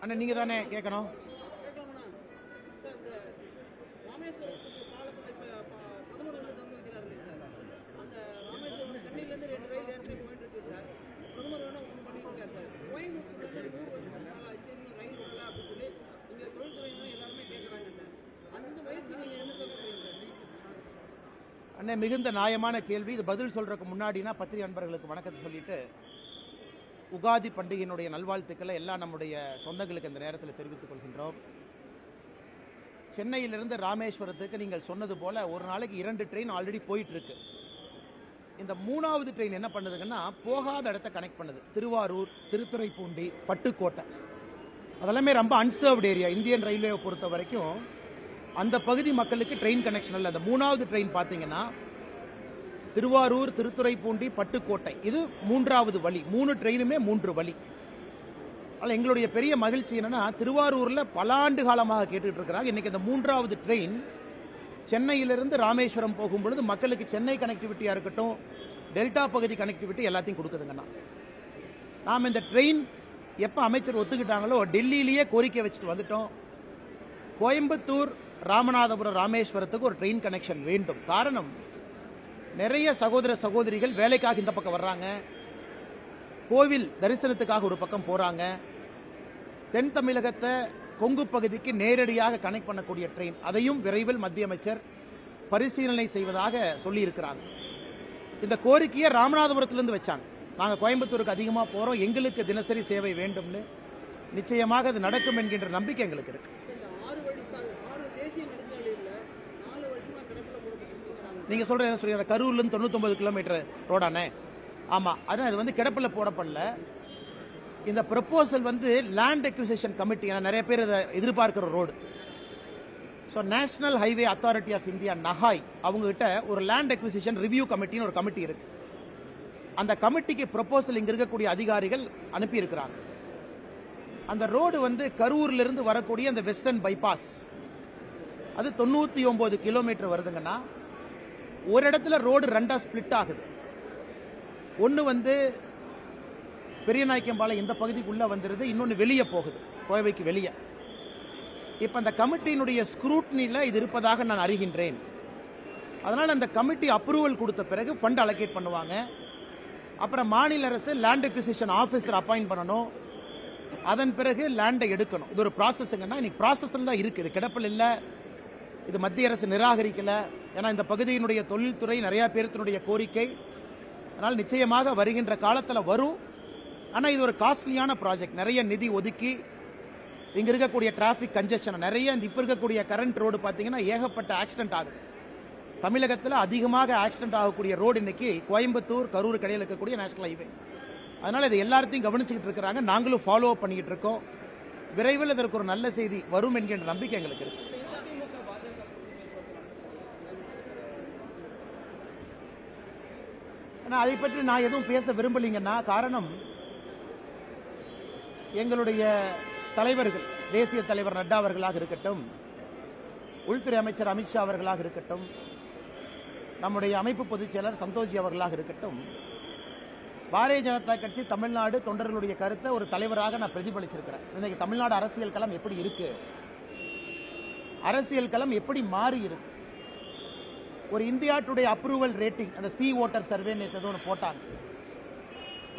அண்ணா நீங்க தானே கேட்கணும். அண்ணே மிகுந்த நியாயமான கேள்வி. இது பதில் சொல்றதுக்கு முன்னாடினா பத்திரிகை நண்பர்களுக்கு வணக்கத்தை சொல்லிட்டு உகாதி பண்டிகையினுடைய நல்வாழ்த்துக்களை எல்லாம் நம்முடைய சொந்தங்களுக்கு இந்த நேரத்தில் தெரிவித்துக் கொள்கின்றோம். சென்னையிலிருந்து ராமேஸ்வரத்துக்கு நீங்கள் சொன்னது போல ஒரு நாளைக்கு 2 ட்ரெயின் ஆல்ரெடி போயிட்டு இருக்கு. இந்த 3வது ட்ரெயின் என்ன பண்ணுதுங்கன்னா போகாத இடத்தை கனெக்ட் பண்ணுது. திருவாரூர், திருத்துறைப்பூண்டி, பட்டுக்கோட்டை அதெல்லாமே ரொம்ப அன்சர்வ்டு ஏரியா. இந்தியன் ரயில்வேவை பொறுத்த வரைக்கும் அந்த பகுதி மக்களுக்கு ட்ரெயின் கனெக்ஷன் இல்லை. அந்த 3வது ட்ரெயின் பார்த்தீங்கன்னா திருவாரூர், திருத்துறைப்பூண்டி, பட்டுக்கோட்டை இது 3வது வழி. 3 ட்ரெயினுமே 3 வழி. ஆனால் எங்களுடைய பெரிய மகிழ்ச்சி என்னன்னா திருவாரூர்ல பல ஆண்டு காலமாக கேட்டுட்டு இருக்கிறாங்க. இன்னைக்கு அந்த 3வது ட்ரெயின் சென்னையிலிருந்து ராமேஸ்வரம் போகும்பொழுது மக்களுக்கு சென்னை கனெக்டிவிட்டியா இருக்கட்டும், டெல்டா பகுதி கனெக்டிவிட்டி எல்லாத்தையும் கொடுக்குதுங்கண்ணா. நாம் இந்த ட்ரெயின் எப்ப அமைச்சர் ஒத்துக்கிட்டாங்களோ டெல்லியிலேயே கோரிக்கை வச்சுட்டு வந்துட்டோம். கோயம்புத்தூர், ராமநாதபுரம், ராமேஸ்வரத்துக்கு ஒரு ட்ரெயின் கனெக்ஷன் வேண்டும். காரணம் நிறைய சகோதர சகோதரிகள் வேலைக்காக இந்த பக்கம் வர்றாங்க, கோவில் தரிசனத்துக்காக ஒரு பக்கம் போறாங்க. தென் தமிழகத்தை கொங்கு பகுதிக்கு நேரடியாக கனெக்ட் பண்ணக்கூடிய ட்ரெயின் அதையும் விரைவில் மத்திய அமைச்சர் பரிசீலனை செய்வதாக சொல்லி இருக்கிறாங்க. இந்த கோரிக்கையை ராமநாதபுரத்திலிருந்து வச்சாங்க. நாங்க கோயம்புத்தூருக்கு அதிகமா போறோம், எங்களுக்கு தினசரி சேவை வேண்டும்னு. நிச்சயமாக அது நடக்கும் என்கின்ற நம்பிக்கை எங்களுக்கு இருக்கு. நீங்க சொல்ற என்ன சொல்றீங்க? கரூர்ல இருந்து 99 கிலோமீட்டர் ரோடானே? ஆமா, அது வந்து கிடப்பில் போடப்படல. இந்த ப்ரொபோசல் வந்து லேண்ட் அக்விசிஷன் கமிட்டி, நிறைய பேர் இதை எதிர்பார்க்கிற road. So national highway authority of India நஹாய் அவங்க கிட்ட ஒரு லேண்ட் அக்விசிஷன் ரிவ்யூ கமிட்டின்னு ஒரு கமிட்டி இருக்கு. அந்த கமிட்டிக்கு ப்ரொபோசல் இங்க இருக்கக்கூடிய அதிகாரிகள் அனுப்பி இருக்கிறாங்க. அந்த ரோடு வந்து கரூர்ல இருந்து வரக்கூடிய அந்த வெஸ்டர்ன் பைபாஸ் அது 99 கிலோமீட்டர் வருதுங்கன்னா ஒரு இடத்துல ரோடு 2ஆ ஸ்பிளிட் ஆகுது. ஒன்னு வந்து பெரியநாயக்கம்பாளையம் இந்த பகுதிக்கு உள்ள வந்துருது, இன்னொன்னு வெளியே போகுது, கோவைக்கு வெளியே. இப்ப அந்த கமிட்டியினுடைய ஸ்க்ரூட்னில இது இருப்பதாக நான் அறிகின்றேன். அதனால அந்த கமிட்டி அப்ரூவல் கொடுத்த பிறகு ஃபண்ட் அலோகேட் பண்ணுவாங்க. அப்புறம் மாநில அரசு லேண்ட் அக்விசிஷன் ஆபீசர் அப்பாயிண்ட் பண்ணணும். அதன் பிறகு லேண்டை எடுக்கணும். இது ஒரு ப்ராசஸ்ங்கன்னா இன்னைக்கு ப்ராசஸ்ல தான் இருக்கு. இது கிடப்பில் இல்ல, இது மத்திய அரசு நிராகரிக்கல. ஏன்னா இந்த பகுதியினுடைய தொழில்துறை நிறைய பேருடைய கோரிக்கை. அதனால் நிச்சயமாக வருகின்ற காலத்தில் வரும். ஆனா இது ஒரு காஸ்ட்லியான ப்ராஜெக்ட். நிறைய நிதி ஒதுக்கி இங்க இருக்கக்கூடிய டிராபிக் கன்ஜெஷன் நிறைய இப்ப இருக்கக்கூடிய கரண்ட் ரோடு பாத்தீங்கன்னா ஏகப்பட்ட ஆக்சிடென்ட் ஆகுது. தமிழகத்தில் அதிகமாக ஆக்சிடென்ட் ஆகக்கூடிய ரோடு இன்னைக்கு கோயம்புத்தூர், கரூர் கடையில் இருக்கக்கூடிய நேஷனல் ஹைவே. அதனால இதை எல்லாத்தையும் கவனிச்சுக்கிட்டு இருக்கிறாங்க. நாங்களும் ஃபாலோ அப் பண்ணிட்டு இருக்கோம். விரைவில் இதற்கு ஒரு நல்ல செய்தி வரும் என்கின்ற நம்பிக்கை எங்களுக்கு இருக்கு. அதை பற்றி நான் எதுவும் பேச விரும்பலீங்கன்னா, காரணம் எங்களுடைய தலைவர்கள், தேசிய தலைவர் நட்டா அவர்களாக இருக்கட்டும், உள்துறை அமைச்சர் அமித்ஷா அவர்களாக இருக்கட்டும், நம்முடைய அமைப்பு பொதுச் செயலர் சந்தோஷ்ஜி அவர்களாக இருக்கட்டும், பாரதிய ஜனதா கட்சி தமிழ்நாடு தொண்டர்களுடைய கருத்தை ஒரு தலைவராக நான் பிரதிபலிச்சிருக்கிறேன். இன்னைக்கு தமிழ்நாடு அரசியல் களம் எப்படி இருக்கு, அரசியல் களம் எப்படி மாறி இருக்கு. ஒரு இந்தியா டுடே அப்ரூவல் ரேட்டிங், அந்த சி ஓட்டர் சர்வே ஒன்று போட்டாங்க.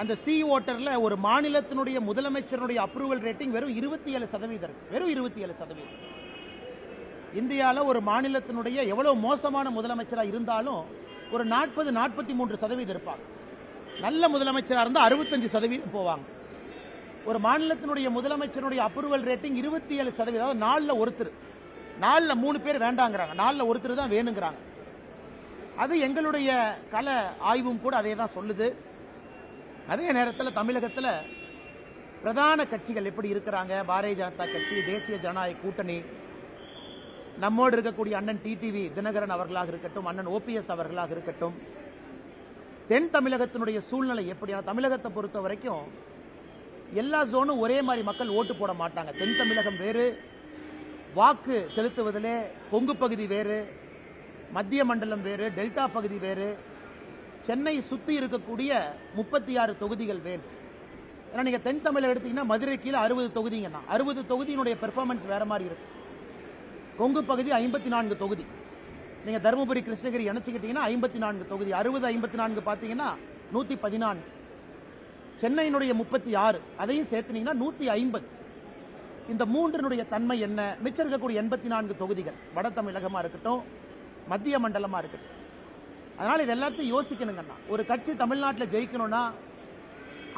அந்த சி ஓட்டர்ல ஒரு மாநிலத்தினுடைய முதலமைச்சருடைய அப்ரூவல் ரேட்டிங் வெறும் 27% இருக்கு. வெறும் 27%. இந்தியாவில் ஒரு மாநிலத்தினுடைய எவ்வளவு மோசமான முதலமைச்சராக இருந்தாலும் ஒரு 40-43% இருப்பாங்க. நல்ல முதலமைச்சராக இருந்தால் 65% போவாங்க. ஒரு மாநிலத்தினுடைய முதலமைச்சருடைய அப்ரூவல் ரேட்டிங் 27%. அதாவது 4ல் ஒருத்தர், 4ல் 3 பேர் வேண்டாங்கிறாங்க, 4ல் ஒருத்தர் தான் வேணுங்கிறாங்க. அது எங்களுடைய கள ஆய்வும் கூட அதே தான் சொல்லுது. அதே நேரத்தில் தமிழகத்தில் பிரதான கட்சிகள் எப்படி இருக்கிறாங்க, பாரதிய ஜனதா கட்சி, தேசிய ஜனநாயக கூட்டணி, நம்மோடு இருக்கக்கூடிய அண்ணன் டிடிவி தினகரன் அவர்களாக இருக்கட்டும், அண்ணன் ஓபிஎஸ் அவர்களாக இருக்கட்டும், தென் தமிழகத்தினுடைய சூழ்நிலை எப்படி? தமிழகத்தை பொறுத்த வரைக்கும் எல்லா ஜோனும் ஒரே மாதிரி மக்கள் ஓட்டு போட மாட்டாங்க. தென் தமிழகம் வேறு, வாக்கு செலுத்துவதிலே கொங்கு பகுதி வேறு, மத்திய மண்டலம் வேறு, டெல்டா பகுதி வேறு, சென்னை சுத்தி இருக்கக்கூடிய 36 தொகுதிகள் வேறு. ஏன்னா நீங்க தென் தமிழக எடுத்தீங்கன்னா மதுரை கீழே 60 தொகுதிங்கன்னா 60 தொகுதியினுடைய பெர்ஃபார்மன்ஸ் வேற மாதிரி இருக்கு. கொங்கு பகுதி 54 தொகுதி, நீங்க தருமபுரி கிருஷ்ணகிரி இணைச்சுக்கிட்டீங்கன்னா 54 தொகுதி, 60 54 பாத்தீங்கன்னா 114, சென்னையினுடைய 36 அதையும் சேர்த்துனீங்கன்னா 150. இந்த மூன்றினுடைய தன்மை என்ன? மிச்சம் இருக்கக்கூடிய 84 தொகுதிகள் வட தமிழகமா இருக்கட்டும், மத்திய மண்டலமா இருக்கட்டும். அதனால இது எல்லாத்தையும் யோசிக்கணுங்கன்னா, ஒரு கட்சி தமிழ்நாட்டில் ஜெயிக்கணும்னா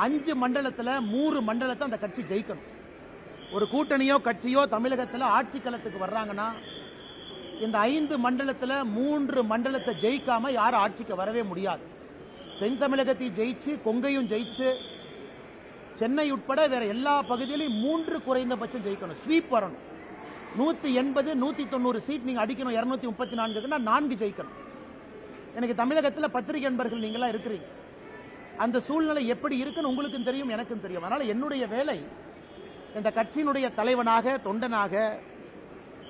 5 மண்டலத்தில் 3 மண்டலத்தை அந்த கட்சி ஜெயிக்கணும். ஒரு கூட்டணியோ கட்சியோ தமிழகத்தில் ஆட்சி களத்துக்கு வர்றாங்கன்னா இந்த 5 மண்டலத்தில் 3 மண்டலத்தை ஜெயிக்காம யாரும் ஆட்சிக்கு வரவே முடியாது. தென் தமிழகத்தையும் ஜெயிச்சு, கொங்கையும் ஜெயிச்சு, சென்னை உட்பட வேற எல்லா பகுதியிலையும் 3 குறைந்தபட்சம் ஜெயிக்கணும். ஸ்வீப் வரணும். 180 190 சீட் நீங்க அடிக்கணும். 234க்குன்னா 4 ஜெயிக்கணும். எனக்கு தமிழகத்தில் பத்திரிகை நண்பர்கள் நீங்களா இருக்கிறீங்க. அந்த சூழ்நிலை எப்படி இருக்குன்னு உங்களுக்கும் தெரியும், எனக்கும் தெரியும். அதனால என்னுடைய வேலை இந்த கட்சியினுடைய தலைவனாக, தொண்டனாக,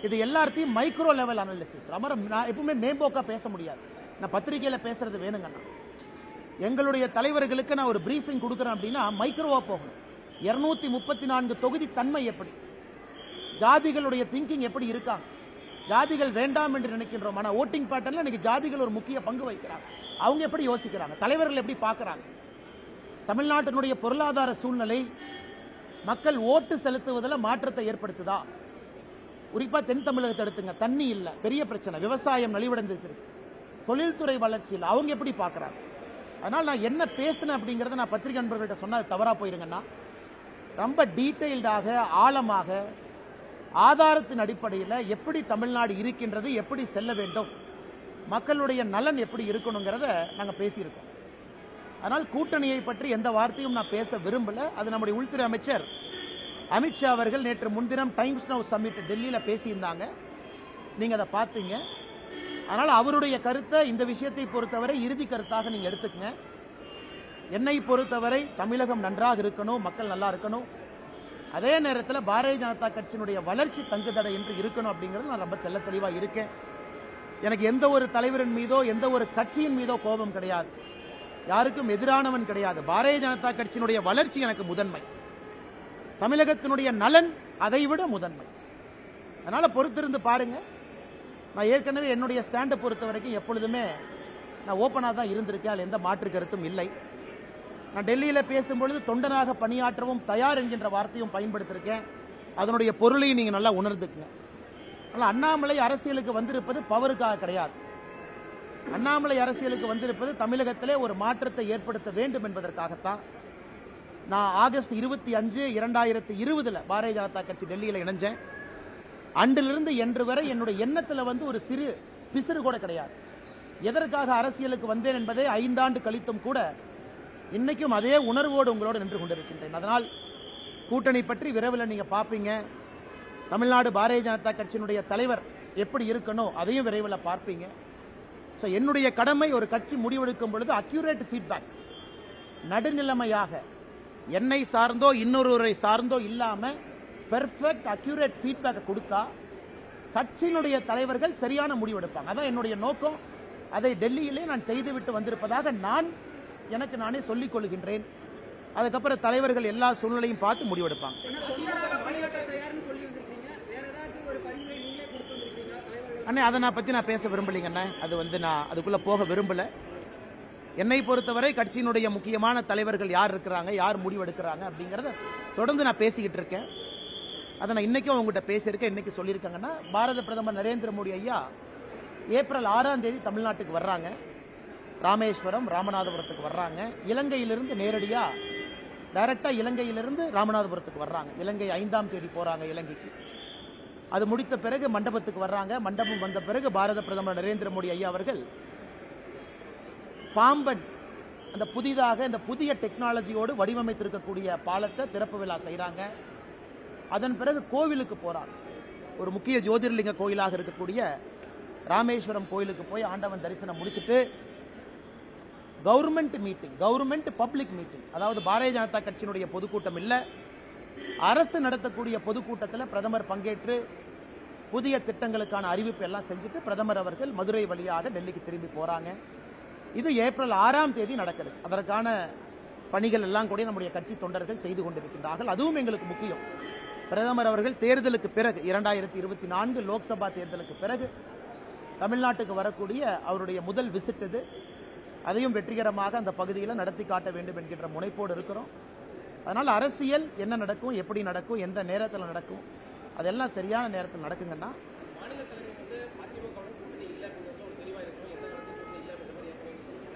இது எல்லாத்தையும் மைக்ரோ லெவல் அனாலிசிஸ். நான் எப்பவுமே மேம்போக்கா பேச முடியாது. நான் பத்திரிகையில பேசுறது வேணுங்கண்ணா. எங்களுடைய தலைவர்களுக்கு நான் ஒரு பிரீஃபிங் கொடுக்குறேன் அப்படின்னா மைக்ரோவா போகணும். 234 தொகுதி தன்மை எப்படி, ஜாதிகளுடைய திங்கிங் எப்படி இருக்காங்க, ஜாதிகள் வேண்டாம் என்று நினைக்கின்றோம். ஆனா ஓட்டிங் பேட்டர்ன்ல இன்னைக்கு ஜாதிகள் ஒரு முக்கிய பங்கு வகிக்கிறாங்க. அவங்க எப்படி யோசிக்கிறாங்க, தலைவர்கள் எப்படி பார்க்கறாங்க, தமிழ்நாட்டினுடைய பொருளாதார சூழ்நிலை மக்கள் ஓட்டு செலுத்துவதில் மாற்றத்தை ஏற்படுத்துதா? குறிப்பா தென் தமிழகத்தை எடுத்துங்க. தண்ணி இல்ல, பெரிய பிரச்சனை. விவசாயம் நலிவடைந்திருக்கு. தொழில்துறை வளர்ச்சியில் அவங்க எப்படி பார்க்கறாங்க? அதனால நான் என்ன பேசினேன் அப்படிங்கறத நான் பத்திரிகை நண்பர்கள்ட்ட சொன்னா தவறா போயிருங்கன்னா, ரொம்ப டீடைல்டாக, ஆழமாக, ஆதாரத்தின் அடிப்படையில் எப்படி தமிழ்நாடு இருக்கின்றது, எப்படி செல்ல வேண்டும், மக்களுடைய நலன் எப்படி இருக்கணுங்கிறத நாங்க பேசியிருக்கோம். ஆனால் கூட்டணியை பற்றி எந்த வார்த்தையும் நான் பேச விரும்பல. அது நம்முடைய உள்துறை அமைச்சர் அமித்ஷா அவர்கள் நேற்று முன்தினம் டைம்ஸ் நவ் சம்மிட் டெல்லியில பேசியிருந்தாங்க. நீங்க அதை பார்த்தீங்க. அதனால அவருடைய கருத்தை, இந்த விஷயத்தை பொறுத்தவரை இறுதி கருத்தாக நீங்க எடுத்துக்கங்க. என்னை பொறுத்தவரை தமிழகம் நன்றாக இருக்கணும், மக்கள் நல்லா இருக்கணும். அதே நேரத்தில் பாரதிய ஜனதா கட்சியினுடைய வளர்ச்சி தங்குதடை என்று இருக்கணும் அப்படிங்கிறது நான் ரொம்ப தெள்ள தெளிவா இருக்கேன். எனக்கு எந்த ஒரு தலைவரின் மீதோ எந்த ஒரு கட்சியின் மீதோ கோபம் கிடையாது, யாருக்கும் எதிரானவன் கிடையாது. பாரதிய ஜனதா கட்சியினுடைய வளர்ச்சி எனக்கு முதன்மை, தமிழகத்தினுடைய நலன் அதைவிட முதன்மை. அதனால பொறுத்திருந்து பாருங்க. நான் ஏற்கனவே என்னுடைய ஸ்டாண்டை பொறுத்த வரைக்கும் எப்பொழுதுமே நான் ஓப்பனாக தான் இருந்திருக்கேன், அதில் எந்த மாற்று கருத்தும் இல்லை. நான் டெல்லியில் பேசும்பொழுது தொண்டனாக பணியாற்றவும் தயார் என்கின்ற வார்த்தையும் பயன்படுத்திருக்கேன். அதனுடைய பொருளையும் நீங்க நல்லா உணர்ந்துக்குங்க. ஆனால் அண்ணாமலை அரசியலுக்கு வந்திருப்பது பவருக்காக கிடையாது. அண்ணாமலை அரசியலுக்கு வந்திருப்பது தமிழகத்திலே ஒரு மாற்றத்தை ஏற்படுத்த வேண்டும் என்பதற்காகத்தான். நான் ஆகஸ்ட் 25, 2020 பாரதிய ஜனதா கட்சி டெல்லியில் இணைஞ்சேன். அன்றிலிருந்து என்று வரை என்னுடைய எண்ணத்தில் ஒரு சிறு பிசிறு கூட கிடையாது. எதற்காக அரசியலுக்கு வந்தேன் என்பதை 5 ஆண்டு கழித்தும் கூட இன்னைக்கும் அதே உணர்வோடு உங்களோடு நின்று கொண்டிருக்கின்றேன். அதனால் கூட்டணி பற்றி விரைவில் நீங்க பார்ப்பீங்க. தமிழ்நாடு பாரதிய ஜனதா கட்சியினுடைய தலைவர் எப்படி இருக்கணும் அதையும் விரைவில் பார்ப்பீங்க. என்னுடைய கடமை, ஒரு கட்சி முடிவெடுக்கும் பொழுது அக்யூரேட் ஃபீட்பேக், நடுநிலைமையாக, என்னை சார்ந்தோ இன்னொருவரை சார்ந்தோ இல்லாம பெர்ஃபெக்ட் அக்யூரேட் ஃபீட்பேக் கொடுத்தா கட்சியினுடைய தலைவர்கள் சரியான முடிவெடுப்பாங்க. அதான் என்னுடைய நோக்கம். அதை டெல்லியிலே நான் செய்துவிட்டு வந்திருப்பதாக நான் எனக்கு நானே சொல்லிக் கொள்கின்றேன். அதுக்கப்புறம் தலைவர்கள் எல்லா சூழ்நிலையும் பார்த்து முடிவெடுப்பாங்க. அண்ணே, அதை பத்தி நான் பேச விரும்பலைங்கண்ணே. அது நான் அதுக்குள்ள போக விரும்பல. என்னை பொறுத்தவரை கட்சியினுடைய முக்கியமான தலைவர்கள் யார் இருக்கிறாங்க, யார் முடிவெடுக்கிறாங்க அப்படிங்கறத தொடர்ந்து நான் பேசிக்கிட்டு இருக்கேன். அதை நான் இன்னைக்கும் அவங்ககிட்ட பேசியிருக்கேன். இன்னைக்கு சொல்லியிருக்காங்கன்னா, பாரத பிரதமர் நரேந்திர மோடி ஐயா ஏப்ரல் 6ஆம் தேதி தமிழ்நாட்டுக்கு வர்றாங்க. ராமேஸ்வரம், ராமநாதபுரத்துக்கு வர்றாங்க. இலங்கையிலிருந்து நேரடியா டைரக்டா இலங்கையிலிருந்து ராமநாதபுரத்துக்கு வர்றாங்க. இலங்கை 5ஆம் தேதி போறாங்க இலங்கைக்கு. அது முடித்த பிறகு மண்டபத்துக்கு வர்றாங்க. மண்டபம் வந்த பிறகு பாரத பிரதமர் நரேந்திர மோடி ஐயா அவர்கள் பாம்பன், அந்த புதிதாக இந்த புதிய டெக்னாலஜியோடு வடிவமைத்திருக்கக்கூடிய பாலத்தை திறப்பு விழா செய்யறாங்க. அதன் பிறகு கோவிலுக்கு போறாங்க. ஒரு முக்கிய ஜோதிர்லிங்க கோயிலாக இருக்கக்கூடிய ராமேஸ்வரம் கோயிலுக்கு போய் ஆண்டவன் தரிசனம் முடிச்சுட்டு government meeting, government public meeting, அதாவது பாரதிய ஜனதா கட்சியினுடைய பொதுக்கூட்டம் இல்ல, அரசு நடத்தக்கூடிய பொதுக்கூட்டத்தில் பிரதமர் பங்கேற்று புதிய திட்டங்களுக்கான அறிவிப்பு எல்லாம் செஞ்சுட்டு பிரதமர் அவர்கள் மதுரை வழியாக டெல்லிக்கு திரும்பி போறாங்க. இது ஏப்ரல் 6ஆம் தேதி நடக்குது. அதற்கான பணிகள் எல்லாம் கூட நம்முடைய கட்சி தொண்டர்கள் செய்து கொண்டிருக்கின்றார்கள். அதுவும் எங்களுக்கு முக்கியம். பிரதமர் அவர்கள் தேர்தலுக்கு பிறகு 2024 லோக்சபா தேர்தலுக்கு பிறகு தமிழ்நாட்டுக்கு வரக்கூடிய அவருடைய முதல் விசிட் இது. அதையும் வெற்றிகரமாக அந்த பகுதியில் நடத்தி காட்ட வேண்டும் என்கின்ற முனைப்போடு இருக்கிறோம். அதனால் அரசியல் என்ன நடக்கும், எப்படி நடக்கும், எந்த நேரத்தில் நடக்கும், அதெல்லாம் சரியான நேரத்தில் நடக்குங்கன்னா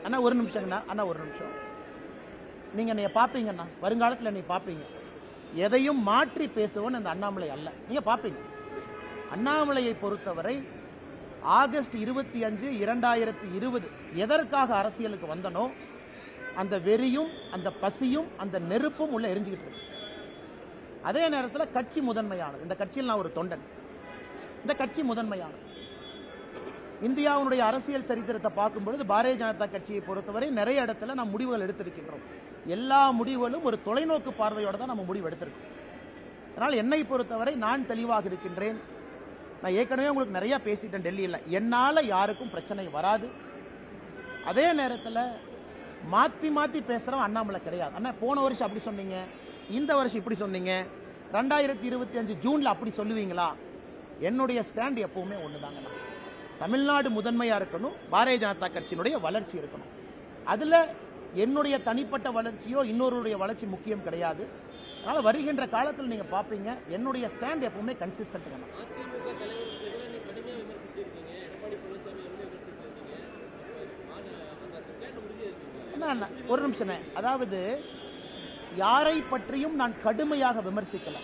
அண்ணா ஒரு நிமிஷங்கண்ணா, அண்ணா ஒரு நிமிஷம். நீங்க என்னைய பாப்பீங்கண்ணா, வருங்காலத்தில் என்னை பாப்பீங்க. எதையும் மாற்றி பேசுவோன்னு அந்த அண்ணாமலை அல்ல, நீங்க பாப்பீங்க. அண்ணாமலையை பொறுத்தவரை ஆகஸ்ட் 25, 2020 எதற்காக அரசியலுக்கு வந்தனோ அந்த வெறியும் அந்த பசியும் அந்த நெருப்பும் உள்ள எரிஞ்சுக்கிட்டு இருக்கு. அதே நேரத்தில் கட்சி முதன்மையானது. இந்த கட்சியில் நான் ஒரு தொண்டன். இந்த கட்சி முதன்மையானது. இந்தியாவுடைய அரசியல் சரித்திரத்தை பார்க்கும்பொழுது பாரதிய ஜனதா கட்சியை பொறுத்தவரை நிறைய இடத்துல நாம் முடிவுகள் எடுத்திருக்கின்றோம். எல்லா முடிவுகளும் ஒரு தொலைநோக்கு பார்வையோட தான் நம்ம முடிவு எடுத்திருக்கோம். அதனால் என்னை பொறுத்தவரை நான் தெளிவாக இருக்கின்றேன். நான் ஏற்கனவே உங்களுக்கு நிறைய பேசிட்டேன் டெல்லியில். என்னால் யாருக்கும் பிரச்சனை வராது. அதே நேரத்தில் மாற்றி மாற்றி பேசுகிறவன் அண்ணாமலை கிடையாது. அண்ணா போன வருஷம் அப்படி சொன்னீங்க, இந்த வருஷம் இப்படி சொன்னீங்க, 2025 ஜூனில் அப்படி சொல்லுவீங்களா? என்னுடைய ஸ்டாண்ட் எப்பவுமே ஒன்றுதாங்கண்ணா. தமிழ்நாடு முதன்மையாக இருக்கணும், பாரதிய ஜனதா கட்சியினுடைய வளர்ச்சி இருக்கணும். அதில் என்னுடைய தனிப்பட்ட வளர்ச்சியோ இன்னொருடைய வளர்ச்சி முக்கியம் கிடையாது. அதனால் வருகின்ற காலத்தில் நீங்கள் பார்ப்பீங்க என்னுடைய ஸ்டாண்ட் எப்பவுமே கன்சிஸ்டன்ட். என்ன ஒரு நிமிஷம், அதாவது யாரை பற்றியும் நான் கடுமையாக விமர்சிக்கல,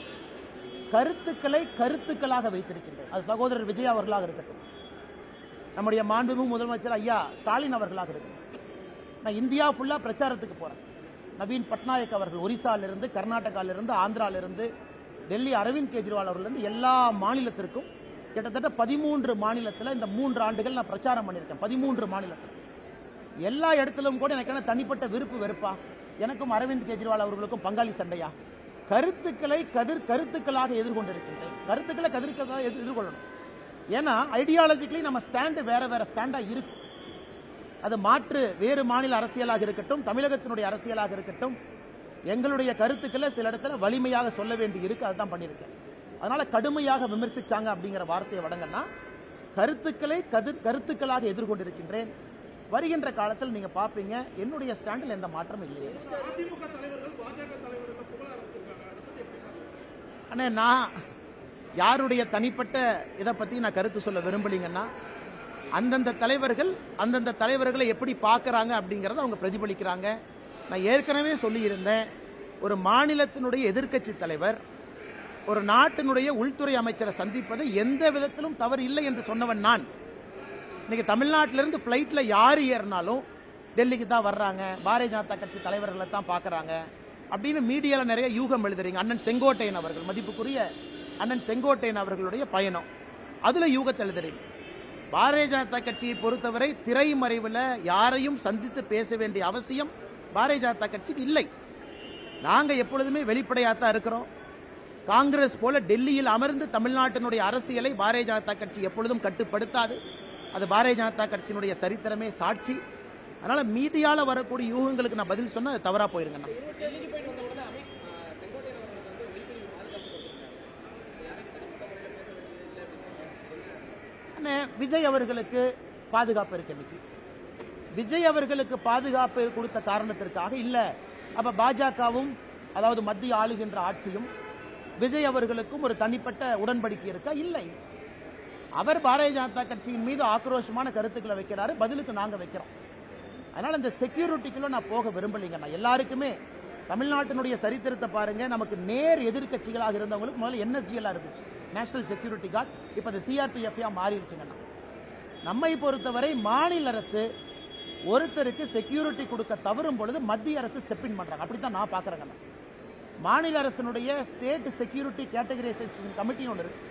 கருத்துக்களை கருத்துக்களாக வைத்திருக்கின்றேன். அது சகோதரர் விஜய் அவர்களாக இருக்கட்டும், நம்முடைய மாண்புமிகு முதலமைச்சர் ஐயா ஸ்டாலின் அவர்களாக இருக்கட்டும். நான் இந்தியா ஃபுல்லா பிரச்சாரத்துக்கு போறேன். நவீன் பட்நாயக் அவர்கள் ஒரிசாலிருந்து, கர்நாடகாவிலிருந்து, ஆந்திராவிலிருந்து, டெல்லி அரவிந்த் கெஜ்ரிவால் அவர்களிருந்து எல்லா மாநிலத்திற்கும் கிட்டத்தட்ட 13 மாநிலத்தில் இந்த 3 ஆண்டுகள் நான் பிரச்சாரம் பண்ணியிருக்கேன். 13 மாநிலத்தில் எல்லா இடத்திலும் கூட எனக்கு தனிப்பட்ட விருப்பு வெறுப்பா? எனக்கும் அரவிந்த் கெஜ்ரிவால் அவர்களுக்கும் பங்காளி சண்டையா? கருத்துக்களை கருத்துக்களாக எதிர்கொண்டிருக்கின்றேன். கருத்துக்களை கதிர்க்களாக எதிர்கொள்ளணும். ஏன்னா ஐடியாலஜிக்கலி நம்ம ஸ்டாண்டு வேற வேற ஸ்டாண்டா இருக்கு. அது மாற்று வேறு மாநில அரசியலாக இருக்கட்டும், தமிழகத்தினுடைய அரசியலாக இருக்கட்டும், எங்களுடைய கருத்துக்களை சில இடத்துல வலிமையாக சொல்ல வேண்டி இருக்கு. அதுதான் பண்ணியிருக்கேன். அதனால கடுமையாக விமர்சிச்சாங்க அப்படிங்கிற வார்த்தையை வழங்கன்னா கருத்துக்களை கருத்துக்களாக எதிர்கொண்டிருக்கின்றேன். வருகின்ற காலத்தில் நீங்க பாப்பீங்க என்னுடைய ஸ்டாண்டில் எந்த மாற்றம் இல்லையே. அண்ணே, நான் யாருடைய தனிப்பட்ட இதை பத்தி நான் கருத்து சொல்ல விரும்பலீங்கன்னா, அந்தந்த தலைவர்களை எப்படி பார்க்கறாங்க அப்படிங்கறத அவங்க பிரதிபலிக்கிறாங்க. நான் ஏற்கனவே சொல்லி இருந்தேன், ஒரு மாநிலத்தினுடைய எதிர்க்கட்சி தலைவர் ஒரு நாட்டினுடைய உள்துறை அமைச்சரை சந்திப்பது எந்த விதத்திலும் தவறு இல்லை என்று சொன்னவன் நான். இன்னைக்கு தமிழ்நாட்டிலிருந்து பிளைட்ல யார் ஏறினாலும் டெல்லிக்கு தான் வர்றாங்க, பாரதிய ஜனதா கட்சி தலைவர்களை தான் பார்க்கறாங்க அப்படின்னு மீடியால நிறைய யூகம் எழுதுறீங்க. அண்ணன் செங்கோட்டையன் அவர்கள், மதிப்புக்குரிய அண்ணன் செங்கோட்டையன் அவர்களுடைய பயணம், அதுல யூகத்தை எழுதுறீங்க. பாரதிய ஜனதா கட்சியை பொறுத்தவரை திரைமறைவில் யாரையும் சந்தித்து பேச வேண்டிய அவசியம் பாரதிய ஜனதா கட்சிக்கு இல்லை. நாங்க எப்பொழுதுமே வெளிப்படையாத்தான் இருக்கிறோம். காங்கிரஸ் போல டெல்லியில் அமர்ந்து தமிழ்நாட்டினுடைய அரசியலை பாரதிய ஜனதா கட்சி எப்பொழுதும் கட்டுப்படுத்தாது. அது பாரதிய ஜனதா கட்சியினுடைய சரித்திரமே சாட்சி. அதனால மீடியால வரக்கூடிய யூகங்களுக்கு நான் பதில் சொன்னா அது தவறா போயிருங்க. விஜய் அவர்களுக்கு பாதுகாப்பு இருக்கு. இன்னைக்கு விஜய் அவர்களுக்கு பாதுகாப்பு கொடுத்த காரணத்திற்காக இல்ல, அப்ப பாஜகவும் அதாவது மத்திய ஆளுகின்ற ஆட்சியும் விஜய் அவர்களுக்கும் ஒரு தனிப்பட்ட உடன்படிக்கை இருக்கா? இல்லை. அவர் பாரதிய ஜனதா கட்சியின் மீது ஆக்ரோஷமான கருத்துக்களை வைக்கிறாரு, பதிலுக்கு நாங்க வைக்கிறோம். அதனால இந்த செக்யூரிட்டிக்குள்ள நான் போக விரும்பலீங்க. நான் எல்லாருக்குமே தமிழ்நாட்டினுடைய சரித்திரத்தை பாருங்க. நமக்கு நேர் எதிர்கட்சிகளாக இருந்தவங்களுக்கு முதல்ல என்எஸ்ஜிஎல் இருந்துச்சு, நேஷனல் செக்யூரிட்டி கார்டு. இப்ப அது சிஆர்பிஎஃப் மாறிடுச்சுங்க. நம்மை பொறுத்தவரை மாநில அரசு ஒருத்தருக்கு செக்யூரிட்டி கொடுக்க தவறும் பொழுது மத்திய அரசு ஸ்டெப் இன் பண்றாங்க. அப்படித்தான் நான் பாக்குறேங்க. மாநில அரசினுடைய ஸ்டேட் செக்யூரிட்டி கேட்டகரைசேஷன் கமிட்டின்னு ஒன்று இருக்கு,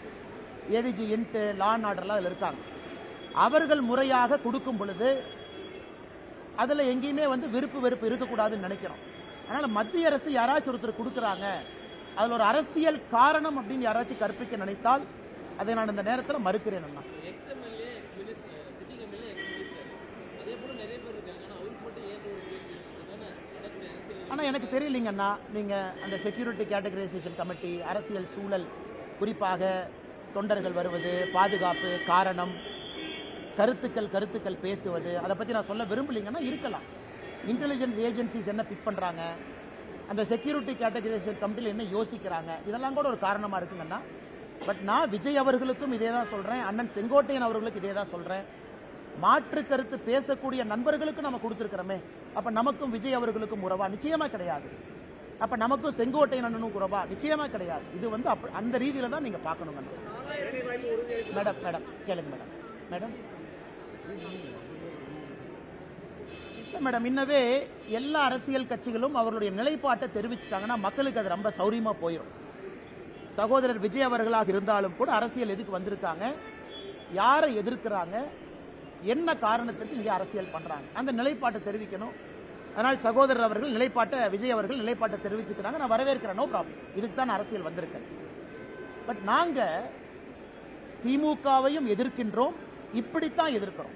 ஏடிஜி இன்ட் லா அண்ட் ஆர்டர்லாம் அதில் இருக்காங்க. அவர்கள் முறையாக கொடுக்கும் பொழுது அதுல எங்கேயுமே விருப்பு வெறுப்பு இருக்கக்கூடாதுன்னு நினைக்கிறோம். அதனால மத்திய அரசு யாராச்சும் ஒருத்தர் கொடுக்குறாங்க, அதுல ஒரு அரசியல் காரணம் அப்படின்னு யாராச்சும் கற்பிக்க நினைத்தால் அதை நான் இந்த நேரத்தில் மறுக்கிறேன். ஆனால் எனக்கு தெரியலீங்கன்னா நீங்கள் அந்த செக்யூரிட்டி கேட்டகரைசேஷன் கமிட்டி, அரசியல் சூழல், குறிப்பாக தொண்டர்கள் வருவது, பாதுகாப்பு, காரணம், கருத்துக்கள் பேசுவது, அதை பற்றி நான் சொல்ல விரும்பலீங்கன்னா இருக்கலாம். இன்டெலிஜென்ஸ் ஏஜென்சிஸ் என்ன பிக் பண்ணுறாங்க, அந்த செக்யூரிட்டி கேட்டகரைசேஷன் கமிட்டியில் என்ன யோசிக்கிறாங்க, இதெல்லாம் கூட ஒரு காரணமாக இருக்குங்கன்னா. பட் நான் விஜய் அவர்களுக்கும் இதே தான் சொல்கிறேன், அண்ணன் செங்கோட்டையன் அவர்களுக்கு இதே தான் சொல்கிறேன். மாற்று கருத்து பேசக்கூடிய நண்பர்களுக்கு நம்ம கொடுத்துருக்கிறோமே, அப்ப நமக்கும் விஜய் அவர்களுக்கும் உறவா? நிச்சயமா கிடையாது. அப்ப நமக்கும் செங்கோட்டையன் அண்ணனும் உறவா? நிச்சயமா கிடையாது. இது வந்து அந்த ரீதியில தான் நீங்க பார்க்கணும். மேடம் மேடம் கேளுங்க மேடம். மேடம் மேடம் இன்னவே எல்லா அரசியல் கட்சிகளும் அவர்களுடைய நிலைப்பாட்டை தெரிவிச்சுட்டாங்கன்னா மக்களுக்கு அது ரொம்ப சௌரியமா போயிடும். சகோதரர் விஜய் அவர்களாக இருந்தாலும் கூட அரசியல் எதுக்கு வந்திருக்காங்க, யாரை எதிர்க்கிறாங்க, என்ன காரணத்துக்கு இங்கே அரசியல் பண்றாங்க, அந்த நிலைப்பாட்டை தெரிவிக்கணும். அதனால் சகோதரர் அவர்கள் நிலைப்பாட்டை, விஜய் அவர்கள் நிலைப்பாட்டை தெரிவிச்சுக்கிறாங்க, நான் வரவேற்கிறேன், நோ ப்ராப்ளம். இதுக்கு தான் அரசியல் வந்திருக்கேன். பட் நாங்க திமுகவையும் எதிர்க்கின்றோம், இப்படித்தான் எதிர்க்கிறோம்.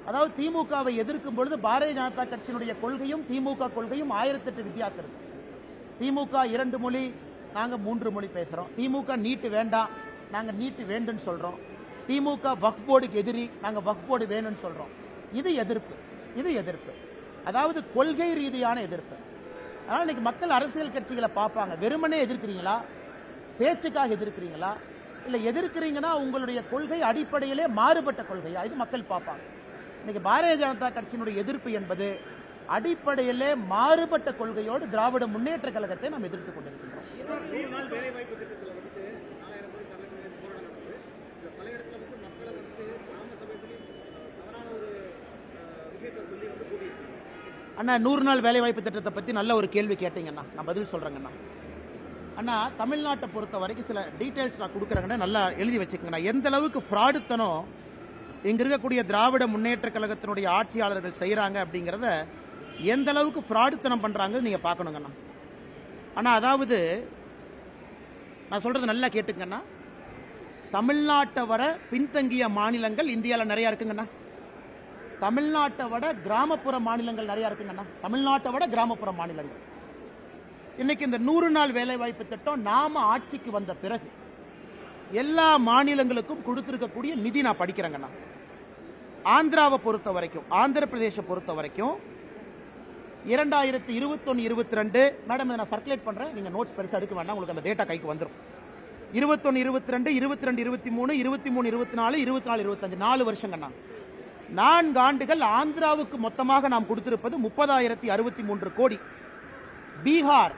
அதாவது திமுகவை எதிர்க்கும் பொழுது பாரதிய ஜனதா கட்சியினுடைய கொள்கையும் திமுக கொள்கையும் 1008 வித்தியாசம் இருக்கு. திமுக 2 மொழி, நாங்க 3 மொழி பேசுறோம். திமுக நீட்டு வேண்டாம், நாங்க நீட்டு வேண்டும்னு சொல்றோம். திமுக வக்ஃப் போர்டுக்கு எதிரி, நாங்க வக்ஃப் போர்டு வேணும்னு சொல்றோம். இது எதிர்ப்பு, இது எதிர்ப்பு, அதாவது கொள்கை ரீதியான எதிர்ப்பு. அதனால இன்னைக்கு மக்கள் அரசியல் கட்சிகளை பார்ப்பாங்க. வெறுமனே எதிர்க்கிறீங்களா, பேச்சுக்காக எதிர்க்கிறீங்களா, இல்ல எதிர்க்கிறீங்கன்னா உங்களுடைய கொள்கை அடிப்படையிலே மாறுபட்ட கொள்கையா, இது மக்கள் பார்ப்பாங்க. இன்னைக்கு பாரதிய ஜனதா கட்சியினுடைய எதிர்ப்பு என்பது அடிப்படையிலே மாறுபட்ட கொள்கையோடு திராவிட முன்னேற்ற கழகத்தை நாம் எதிர்த்துக் கொண்டிருக்கின்றோம். அண்ணா 100 நாள் வேலைவாய்ப்பு திட்டத்தை பத்தி நல்ல ஒரு கேள்வி கேட்டீங்கண்ணா, நான் பதில் சொல்றேங்கண்ணா. அண்ணா தமிழ்நாட்டை பொறுத்த வரைக்கும் சில டீடைல்ஸ் நான் கொடுக்குறேங்கண்ணா, நல்லா எழுதி வச்சுக்கங்கண்ணா. எந்த அளவுக்கு ஃப்ராடுத்தனம் இங்க இருக்கக்கூடிய திராவிட முன்னேற்ற கழகத்தினுடைய ஆட்சியாளர்கள் செய்யறாங்க அப்படிங்கறத, எந்த அளவுக்கு ஃப்ராடுத்தனம் பண்றாங்க நீங்க பாக்கணுங்கண்ணா. ஆனா அதாவது நான் சொல்றது நல்லா கேட்டுக்கண்ணா, தமிழ்நாட்டை வர பின்தங்கிய மாநிலங்கள் இந்தியாவில் நிறைய இருக்குங்கண்ணா. தமிழ்நாட்டை விட கிராமப்புற மாநிலங்கள் நிறைய இருக்குங்கண்ணா. தமிழ்நாட்டை விட கிராமப்புற மாநிலங்கள். இன்னைக்கு இந்த 100 நாள் வேலைவாய்ப்பு திட்டம் நாம ஆட்சிக்கு வந்த பிறகு எல்லா மாநிலங்களுக்கும் கொடுத்திருக்கக்கூடிய நிதி நான் படிக்கிறேங்கண்ணா. ஆந்திராவை பொறுத்த வரைக்கும், ஆந்திர பிரதேச பொறுத்த வரைக்கும் 2021-22 மேடம் நான் சர்க்குலேட் பண்றேன், நீங்க நோட்ஸ் பெருசா எடுக்க வேண்டாம், உங்களுக்கு அந்த டேட்டா கைக்கு வந்துடும். 21-22, 22-23, 23-24, 24-25 4 வருஷங்கண்ணா. 4 ஆண்டுகள் ஆந்திராவுக்கு மொத்தமாக நாம் கொடுத்திருப்பது 30,063 கோடி. பீகார்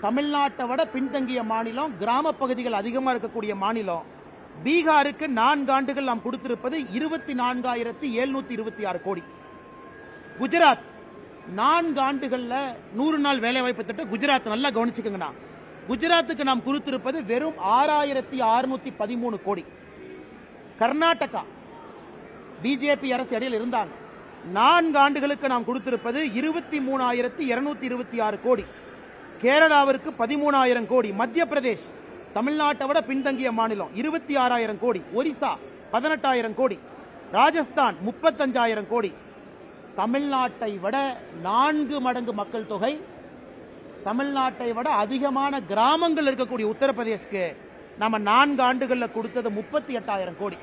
தமிழ்நாட்டை விட பின்தங்கிய மாநிலம், கிராம பகுதிகள் அதிகமாக இருக்கக்கூடிய மாநிலம். பீகாருக்கு 4 ஆண்டுகள் நாம் கொடுத்திருப்பது 24,726 கோடி. குஜராத் 4 ஆண்டுகள்ல 100 நாள் வேலைவாய்ப்பு திட்டம் குஜராத் நல்லா கவனிச்சுக்கங்கண்ணா. குஜராத்துக்கு நாம் கொடுத்திருப்பது வெறும் 6,613 கோடி. கர்நாடகா பிஜேபி அரசு இடையில் இருந்தாங்க, 4 ஆண்டுகளுக்கு நாம் கொடுத்திருப்பது 23,226 கோடி. கேரளாவிற்கு 13,000 கோடி. மத்திய பிரதேஷ் தமிழ்நாட்டை விட பின்தங்கிய மாநிலம் 26,000 கோடி. ஒரிசா 18,000 கோடி. ராஜஸ்தான் 35,000 கோடி. தமிழ்நாட்டை விட 4 மடங்கு மக்கள் தொகை, தமிழ்நாட்டை விட அதிகமான கிராமங்கள் இருக்கக்கூடிய உத்தரப்பிரதேஷ்க்கு நம்ம 4 ஆண்டுகளில் கொடுத்தது 38,000 கோடி.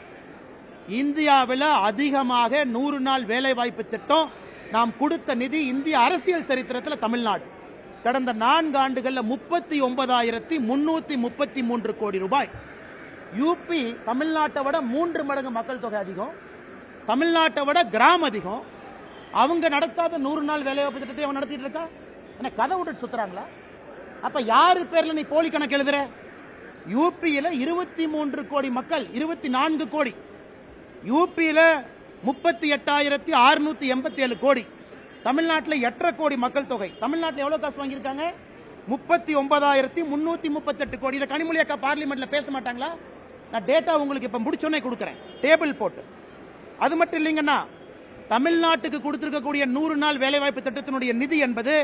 இந்தியாவில் அதிகமாக 100 நாள் வேலைவாய்ப்பு திட்டம் நாம் கொடுத்த நிதி இந்திய அரசியல் சரித்திரத்தில் தமிழ்நாடு. கடந்த 4 ஆண்டுகளில் 39,333 கோடி ரூபாய். யூபி தமிழ்நாட்டை விட 3 மடங்கு மக்கள் தொகை அதிகம், தமிழ்நாட்டை விட கிராமம் அதிகம். அவங்க நடத்தாத 100 நாள் வேலைவாய்ப்பு திட்டத்தை அவன் நடத்திட்டு இருக்கா. என்ன கதை விட்டு சுத்துறாங்களா? அப்ப யாரு பேர்ல நீ போலி கணக்கு எழுதுற? யூபியில 23 கோடி மக்கள், 24 கோடி. யூபியில 38,687 கோடி. தமிழ்நாட்டில் 8.5 கோடி மக்கள் தொகை. தமிழ்நாட்டில் எவ்வளவு காசு வாங்கியிருக்காங்க? 39,338 கோடி. இதை கனிமொழி அக்கா பார்லிமெண்ட்ல பேச மாட்டாங்களா? நான் டேட்டா உங்களுக்கு இப்ப முடிச்சோன்னே கொடுக்கிறேன், டேபிள் போட்டு. அது மட்டும் இல்லைங்கன்னா, தமிழ்நாட்டுக்கு கொடுத்திருக்கக்கூடிய 100 நாள் வேலைவாய்ப்பு திட்டத்தினுடைய நிதி என்பது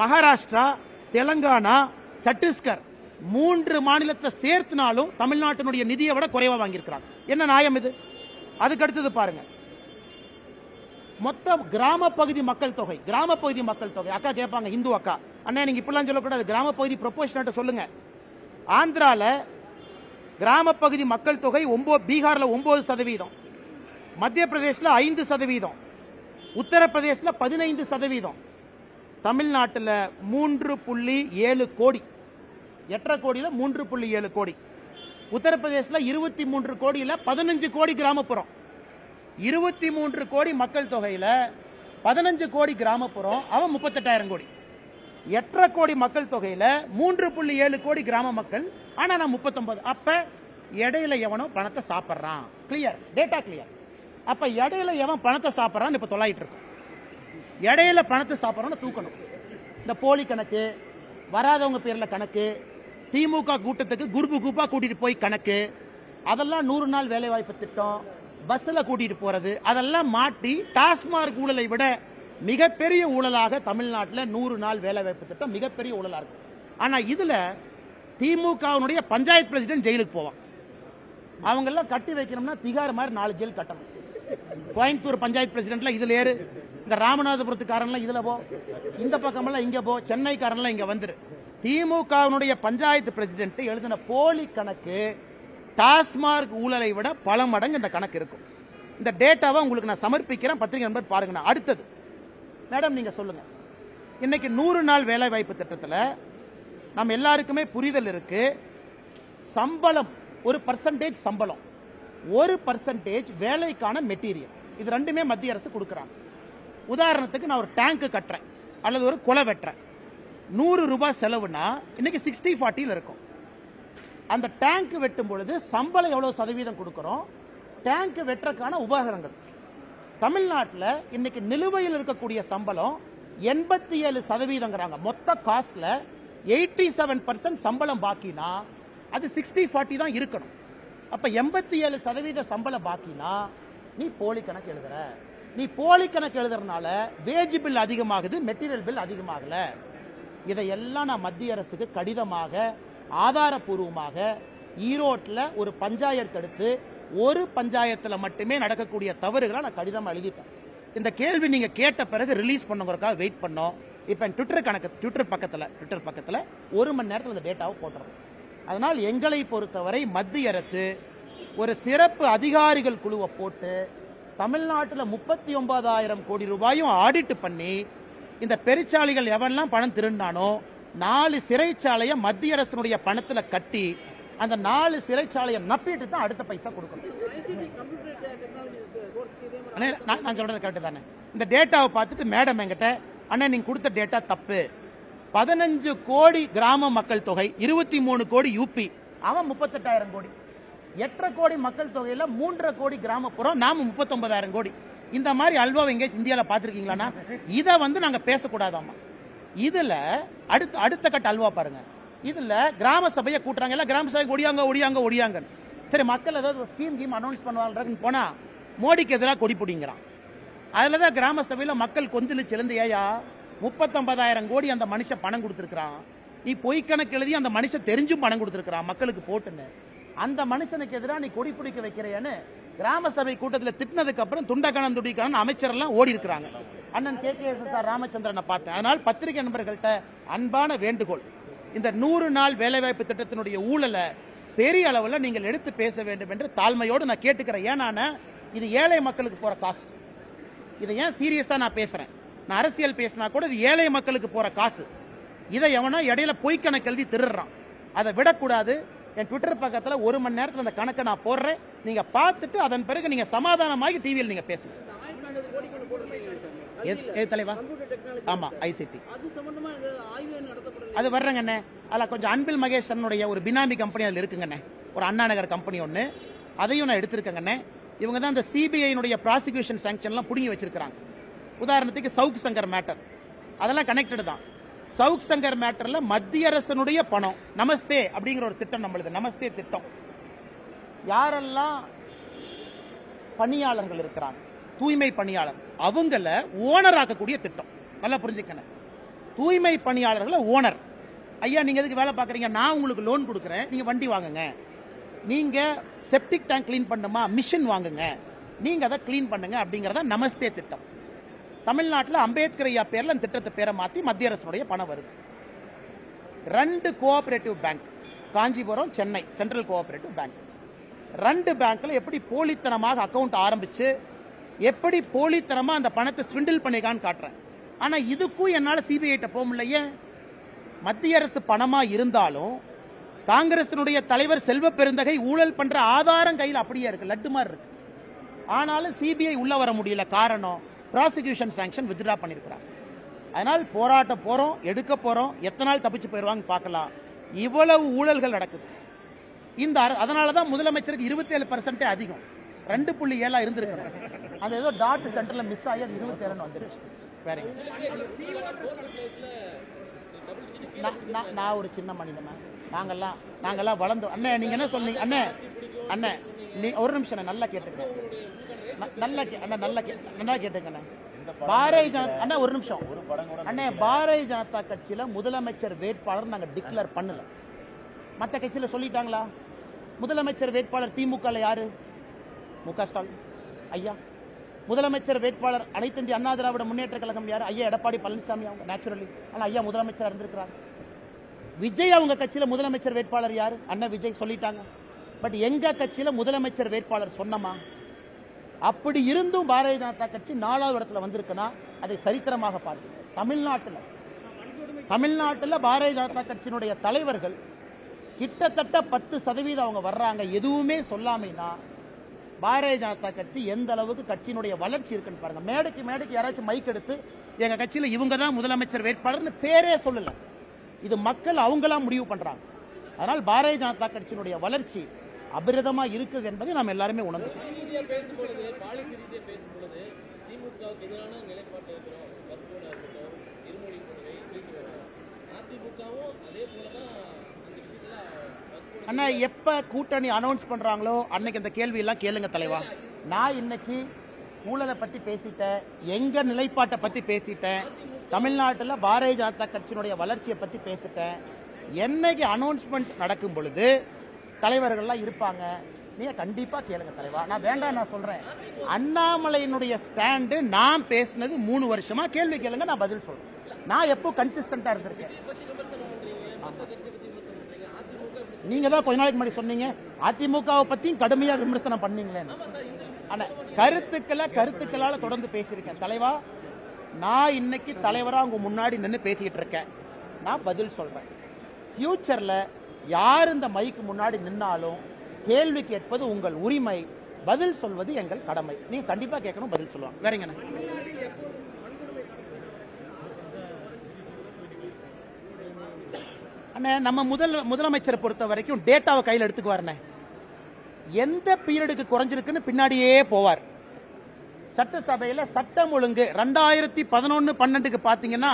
மகாராஷ்டிரா, தெலங்கானா, சத்தீஸ்கர் 3 மாநிலத்தை சேர்த்துனாலும் தமிழ்நாட்டினுடைய நிதியை விட குறைவா வாங்கியிருக்கிறாங்க. என்ன நியாயம் இது? அதுக்கு அடுத்தது பாருங்க, மொத்த கிராம பகுதி மக்கள் தொகை அக்கா கேட்பாங்க, இந்து அக்கா, அண்ணா நீங்க இப்படிலாம் சொல்லக்கூடாது, கிராம பகுதி ப்ரொபோஷனல் சொல்லுங்க. ஆந்திரால கிராம பகுதி மக்கள் தொகை பீகார்ல 9%, மத்திய பிரதேசல 5%, உத்தரப்பிரதேசல 15%, தமிழ்நாட்டில் 3.7 கோடி, 8 கோடியில 3.7 கோடி, உத்தரப்பிரதேசல 23 கோடியில 15 கோடி கிராமப்புறம். 23 கோடி மக்கள் தொகையில 15 கோடி கிராமப்புறம், அவன் 38,000 கோடி. 8 கோடி மக்கள் தொகையில 3.7 கோடி கிராம மக்கள், ஆனா நான் 39. அப்ப இடையில எவனோ பணத்தை சாப்பிடுறான். Clear, data clear. அப்ப இடையில எவன் பணத்தை சாப்பிடுறான் இப்ப தொலைட்டு இருக்கும். இடையில பணத்தை சாப்பிடறோம்னு தூக்கணும். இந்த போலி கணக்கு, வராதவங்க பேர்ல கணக்கு, திமுக கூட்டத்துக்கு குரூப்பா கூட்டிட்டு போய் கணக்கு, அதெல்லாம் 100 நாள் வேலைவாய்ப்பு திட்டம், பஸ்ல கூட்டிட்டு போறது, அதெல்லாம் மாட்டி டாஸ்மார்க் ஊழலை விட மிகப்பெரிய ஊழலாக தமிழ்நாட்டில் 100 நாள் வேலைவாய்ப்பு திட்டம் மிகப்பெரிய ஊழலா இருக்கு. ஆனா இதுல திமுகவுடைய பஞ்சாயத்து பிரசிடென்ட் ஜெயிலுக்கு போவான். அவங்க எல்லாம் கட்டி வைக்கணும்னா திகார் மாதிரி 4 ஜெயில் கட்டணும். கோயம்புத்தூர் பஞ்சாயத்து பிரசிடென்ட்ல இதுல ஏறு, இந்த ராமநாதபுரத்துக்காரன்லாம் இதுல போ, இந்த பக்கமெல்லாம் இங்க போ, சென்னைக்காரன்லாம் இங்க வந்துரு. திமுகவுடைய பஞ்சாயத்து பிரசிடென்ட் எழுதின போலி கணக்கு டாஸ்மார்க் ஊழலை விட பல மடங்கு இந்த கணக்கு இருக்கும். இந்த டேட்டாவை உங்களுக்கு நான் சமர்ப்பிக்கிறேன், பத்திரிகை நண்பர் பாருங்க. அடுத்தது மேடம் நீங்க சொல்லுங்க, இன்னைக்கு 100 நாள் வேலை வாய்ப்பு திட்டத்தில் நம்ம எல்லாருக்குமே புரிதல் இருக்கு. சம்பளம் ஒரு பர்சன்டேஜ், சம்பளம் 1% வேலைக்கான மெட்டீரியல், இது ரெண்டுமே மத்திய அரசு கொடுக்கறாங்க. உதாரணத்துக்கு நான் ஒரு டேங்க் கட்டுறேன் அல்லது ஒரு குளம் வெட்டுறேன், 100 ரூபாய் செலவுனா இன்னைக்கு 60-40 இருக்கும். அந்த டேங்க் வெட்டும் பொழுது சம்பளம் எவ்வளவு சதவீதம் கொடுக்கிறோம், டேங்க் வெட்டுறதுக்கான உபகரணங்கள். தமிழ்நாட்டில் இன்னைக்கு நிலுவையில் இருக்கக்கூடிய சம்பளம் 87%. மொத்த காஸ்ட்ல 87% சம்பளம் பாக்கினா அது 60-40 தான் இருக்கணும். அப்ப 87% சம்பளம் பாக்கினா நீ போலி கணக்கு எழுதுற. நீ போலி கணக்கு எழுதுறதுனால வேஜ் பில் அதிகமாகுது, மெட்டீரியல் பில் அதிகமாகல. இதையெல்லாம் நான் மத்திய அரசுக்கு கடிதமாக ஆதாரப்பூர்வமாக ஈரோட்டில் ஒரு பஞ்சாயத்து எடுத்து, ஒரு பஞ்சாயத்தில் மட்டுமே நடக்கக்கூடிய தவறுகளை நான் கடிதம் எழுதிட்டேன். இந்த கேள்வி நீங்க கேட்ட பிறகு ரிலீஸ் பண்ணுங்கிறதுக்காக வெயிட் பண்ணோம். இப்ப ட்விட்டர் பக்கத்தில் 1 மணி நேரத்தில் இந்த டேட்டாவை போட்டுறோம். அதனால் எங்களை பொறுத்தவரை மத்திய அரசு ஒரு சிறப்பு அதிகாரிகள் குழுவை போட்டு தமிழ்நாட்டில் 39,000 கோடி ரூபாயும் ஆடிட் பண்ணி, இந்த பெருச்சாளிகள் எவெல்லாம் பணம் திருடினானோ 4 சிறைச்சாலையை மத்திய அரசுடைய பணத்துல கட்டி, அந்த 4 சிறைச்சாலையை நப்பிட்டு தான் அடுத்த பைசா கொடுக்கணும். நான் சொல்றது கரெக்ட் தானே? இந்த டேட்டாவை பார்த்துட்டு மேடம் என்கிட்ட, அண்ணா நீங்க கொடுத்த டேட்டா தப்பு, 15 கோடி கிராம மக்கள் தொகை, 23 கோடி யூபி, அவன் 38,000 கோடி, 8 கோடி மக்கள் தொகையில 3 கோடி கிராமப்புறம், நாம 39,000 கோடி. இந்த மாதிரி அல்வாவை எங்கேயாச்சும் இந்தியாவில் பார்த்திருக்கீங்களா? இதை நாங்க பேசக்கூடாதாமா. இதுல அடுத்த கட்ட அல்வா பாருங்க. இதுல கிராம சபையை கூட்டுறாங்க, எல்லாம் கிராம சபை ஒடியாங்க. சரி, மக்கள் ஏதாவது ஸ்கீம் அனௌன்ஸ் பண்ணுவாங்க போனா மோடிக்கு எதிராக கொடி பிடிங்கிறான். அதுலதான் கிராம சபையில மக்கள் கொந்தளிச்சு எழுந்து, ஏயா 39,000 கோடி அந்த மனுஷன் பணம் கொடுத்திருக்கிறான், நீ பொய் கணக்கு எழுதி அந்த மனுஷன் தெரிஞ்சும் பணம் கொடுத்திருக்கிறான் மக்களுக்கு போட்டுன்னு, அந்த மனுஷனுக்கு எதிராக நீ கொடி பிடிக்க வைக்கிறேன்னு கிராம சபை கூட்டத்தில் திட்டினதுக்கு அப்புறம் துண்டகணம் துடிக்கணும் அமைச்சர் எல்லாம் ஓடி இருக்கிறாங்க. அண்ணன் KKSSR ராமச்சந்திரனை பார்த்தேன். அதனால் பத்திரிகை நண்பர்கள்ட்ட அன்பான வேண்டுகோள், இந்த 100 நாள் வேலைவாய்ப்பு திட்டத்தினுடைய ஊழலை பெரிய அளவில் நீங்கள் எடுத்து பேச வேண்டும் என்று தாழ்மையோடு நான் கேட்டுக்கிறேன். ஏன்னா இது ஏழை மக்களுக்கு போற காசு. இதை ஏன் சீரியஸா நான் பேசுறேன், நான் அரசியல் பேசினா கூட இது ஏழை மக்களுக்கு போற காசு. இதை எவனோ இடையில பொய்க்கணக்கு எழுதி திருடுறான், அதை விடக்கூடாது. என் ட்விட்டர் பக்கத்துல 1 மணி நேரத்தில் அந்த கணக்கை நான் போடுறேன், நீங்க பார்த்துட்டு அதன் பிறகு நீங்க சமாதானமாகி டிவியில் நீங்க பேசுங்க. தலைவா, ஆமா ICT அது வர்றங்கண்ணே. அதுல கொஞ்சம் அன்பில் மகேஷனுடைய ஒரு பினாமி கம்பெனி அதுல இருக்குங்கண்ணே, ஒரு அண்ணா நகர் கம்பெனி ஒன்னு, அதையும் நான் எடுத்திருக்கேங்கண்ணே. இவங்க தான் இந்த CBI ப்ராசிக்யூஷன் சாங்ஷன்லாம் புடுங்கி வச்சிருக்காங்க. உதாரணத்துக்கு சவுக் சங்கர் மேட்டர், அதெல்லாம் கனெக்டட் தான். சவுக் சங்கர் மேட்டர்ல மத்திய அரசனுடைய பணம், நமஸ்தே அப்படிங்கிற ஒரு திட்டம் நம்மளுது, நமஸ்தே திட்டம். யாரெல்லாம் பணியாளர்கள் இருக்கிறாங்க, தூய்மை பணியாளர், அவங்கள ஓனர் ஆக்கக்கூடிய திட்டம். நல்லா புரிஞ்சுக்கணும், தூய்மை பணியாளர்களை ஓனர். ஐயா நீங்க எதுக்கு வேலை பார்க்குறீங்க, நான் உங்களுக்கு லோன் கொடுக்குறேன், நீங்க வண்டி வாங்குங்க, நீங்க செப்டிக் டேங்க் கிளீன் பண்ணுமா, மிஷின் வாங்குங்க, நீங்க அதை கிளீன் பண்ணுங்க அப்படிங்கறத நமஸ்தே திட்டம். தமிழ்நாட்டில் அம்பேத்கர் ஐயா பேர்ல இந்த திட்டத்தை பேரை மாத்தி மத்திய அரசுடைய பணம் வருது. 2 cooperative bank, Kanchipuram, Chennai central cooperative bank, 2 பேங்க்ல எப்படி போலித்தனமாக அக்கவுண்ட் ஆரம்பிச்சு எப்படி போலித்தனமா அந்த பணத்தை ஸ்விண்டில் பண்ணிருக்கான்னு காட்டுறேன். ஆனா இதுக்கும் என்னால சிபிஐ போக முடியலையே. மத்திய அரசு பணமா இருந்தாலும் காங்கிரசினுடைய தலைவர் செல்வ பெருந்தகை ஊழல் பண்ற ஆதாரம் கையில் அப்படியே இருக்கு, லட்டு மாதிரி இருக்கு. ஆனாலும் சிபிஐ உள்ள வர முடியல. காரணம், ப்ராசிக்யூஷன் சாங்ஷன் வித்ட்ரா பண்ணிருக்கிறாங்க. அதனால் போராட்டம் போறோம், எடுக்க போறோம், எத்தனை நாள் தப்பிச்சு போயிருவாங்க பார்க்கலாம். இவ்வளவு ஊழல்கள் நடக்குது. இந்த அதனாலதான் முதலமைச்சருக்கு 27% அதிகம், 2.7 இருந்திருக்கு. அது ஏதோ டாட் சென்டர்ல மிஸ் ஆகி அது 27 வந்துருச்சு. வேற நான் ஒரு சின்ன மனிதன், நாங்கெல்லாம் வளர்ந்தோம். அண்ணே நீங்க என்ன சொன்னீங்க? அண்ணே நீ ஒரு நிமிஷம் நல்லா கேட்டுக்க, நல்லா கேட்டுக்க. பாரதிய ஜனதா அண்ணா ஒரு நிமிஷம் அண்ணே, பாரதிய ஜனதா கட்சியில முதலமைச்சர் வேட்பாளர் நாங்க டிக்ளேர் பண்ணல. மற்ற கட்சியில சொல்லிட்டாங்களா? முதலமைச்சர் வேட்பாளர் திமுக யாரு? மு.க. ஸ்டாலின் ஐயா. முதலமைச்சர் வேட்பாளர் அனைத்து இந்திய அண்ணா திராவிட முன்னேற்ற கழகம் யாரு? ஐயா எடப்பாடி பழனிசாமி. அவங்க நேச்சுரலி, ஆனா ஐயா முதலமைச்சர் இருந்திருக்கிறாங்க. விஜய் அவங்க கட்சியில முதலமைச்சர் வேட்பாளர் யாரு? அண்ணன் விஜய் சொல்லிட்டாங்க. பட் எங்க கட்சியில முதலமைச்சர் வேட்பாளர் சொன்னமா? அப்படி இருந்தும் பாரதிய ஜனதா கட்சி 4வது இடத்துல வந்திருக்குன்னா அதை சரித்திரமாக பார்த்து தமிழ்நாட்டில் பாரதிய ஜனதா கட்சியினுடைய தலைவர்கள் கிட்டத்தட்ட 10% அவங்க வர்றாங்க, எதுவுமே சொல்லாமைனா பாரதிய ஜனதா கட்சி எந்த அளவுக்கு கட்சியினுடைய வளர்ச்சி இருக்குன்னு பாருங்க. மேடைக்கு யாராச்சும் மைக் எடுத்து எங்க கட்சியில இவங்க தான் முதலமைச்சர் வேட்பாளர்னு பேரே சொல்லல. இது மக்கள் அவங்களா முடிவு பண்றாங்க. அதனால் பாரதிய ஜனதா கட்சியினுடைய வளர்ச்சி அபிரதமா இருக்குது என்பதை நாம் எல்லாருமே உணர்ந்துக்கிறோம். அண்ணா எப்ப கூட்டணி அனௌன்ஸ் பண்றாங்களோ அன்னைக்கு இந்த கேள்வி எல்லாம் கேளுங்க தலைவா. நான் இன்னைக்கு ஊழலை பத்தி பேசிட்டேன், எங்க நிலைப்பாட்டை பத்தி பேசிட்டேன், தமிழ்நாட்டில் பாரதிய ஜனதா கட்சியினுடைய வளர்ச்சியை பத்தி பேசிட்டேன். என்னைக்கு அனௌன்ஸ்மெண்ட் நடக்கும் பொழுது தலைவர்கள்லாம் இருப்பாங்க, நீங்க கண்டிப்பா கேளுங்க தலைவா. நான் வேண்டாம், நான் சொல்றேன், அண்ணாமலையினுடைய ஸ்டாண்டு நான் பேசினது 3 வருஷமா, கேள்வி கேளுங்க, நான் பதில் சொல்றேன். நான் எப்போ கன்சிஸ்டன்டா இருந்திருக்கேன். நீங்க தான் கொஞ்ச நாளைக்கு முன்னாடி சொன்னீங்க அதிமுகவை பத்தியும் கடுமையா விமர்சனம் பண்ணீங்களே. ஆனா கருத்துக்களால தொடர்ந்து பேசியிருக்கேன் தலைவா. நான் இன்னைக்கு தலைவரா உங்க முன்னாடி நின்று பேசிட்டு இருக்கேன். நான் பதில் சொல்றேன். ஃபியூச்சர்ல யார் இந்த மைக்கு முன்னாடி நின்னாலும் கேள்வி கேட்பது உங்கள் உரிமை, பதில் சொல்வது எங்கள் கடமை. நீங்க கண்டிப்பா கேட்கணும், பதில் சொல்லுவாங்க. வேறங்க அண்ணே, நம்ம முதலமைச்சரை பொறுத்த வரைக்கும் டேட்டாவை கையில் எடுத்துக்குவாருண்ணே. எந்த பீரியடுக்கு குறைஞ்சிருக்குன்னு பின்னாடியே போவார். சட்டசபையில சட்டம் ஒழுங்கு 2011-12 பாத்தீங்கன்னா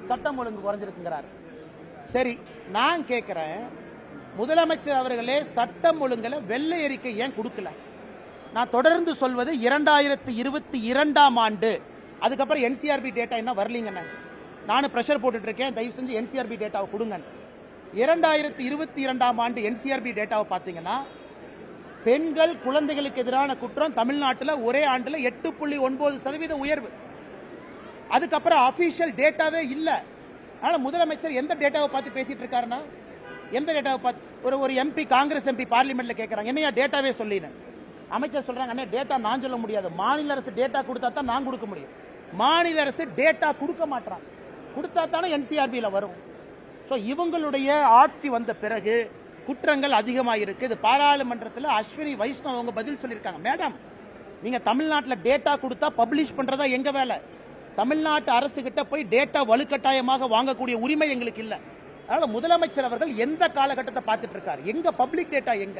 சட்டம் ஒழுங்கு குறைஞ்சிருக்குங்கிறார். சரி, நான் கேட்கிறேன், முதலமைச்சர் அவர்களே சட்டம் ஒழுங்குல வெள்ளை அறிக்கை ஏன் கொடுக்கல? நான் தொடர்ந்து சொல்வது 2022ஆம் ஆண்டு, அதுக்கப்புறம் என்சிஆர்பி டேட்டா என்ன வரலீங்கண்ணே. நானும் பிரஷர் போட்டுட்டு இருக்கேன், தயவு செஞ்சு என்சிஆர்பி டேட்டாவை கொடுங்க. 2022ஆம் ஆண்டு என்சிஆர்பி டேட்டாவை பார்த்தீங்கன்னா பெண்கள் குழந்தைகளுக்கு எதிரான குற்றம் தமிழ்நாட்டில் ஒரே ஆண்டுல 8.9% உயர்வு. அதுக்கப்புறம் அபிஷியல் டேட்டாவே இல்ல. அதனால முதலமைச்சர் எந்த டேட்டாவை பார்த்து பேசிட்டு இருக்காருன்னா, எந்த டேட்டாவை பார்த்து ஒரு எம்பி, காங்கிரஸ் எம்பி பார்லிமெண்ட்ல கேட்கறாங்க, என்னையா டேட்டாவே சொல்லினேன். அமைச்சர் சொல்றாங்க, அண்ணே டேட்டா நான் சொல்ல முடியாது, மாநில அரசு டேட்டா கொடுத்தா தான் நான் கொடுக்க முடியும். மாநில அரசு டேட்டா கொடுக்க மாட்டாங்க, கொடுத்தா தானே என்சிஆர்பியில் வரும். இவங்களுடைய ஆட்சி வந்த பிறகு குற்றங்கள் அதிகமாயிருக்கு. இது பாராளுமன்றத்தில் அஸ்வினி வைஷ்ணவ் அவங்க பதில் சொல்லியிருக்காங்க. மேடம், நீங்க தமிழ்நாட்டில் டேட்டா கொடுத்தா பப்ளிஷ் பண்றதா எங்க வேலை? தமிழ்நாட்டு அரசு கிட்ட போய் டேட்டா வலுக்கட்டாயமாக வாங்கக்கூடிய உரிமை எங்களுக்கு இல்ல. அதனால முதலமைச்சர் அவர்கள் எந்த காலகட்டத்தை பார்த்துட்டு இருக்காரு? எங்க பப்ளிக் டேட்டா? எங்க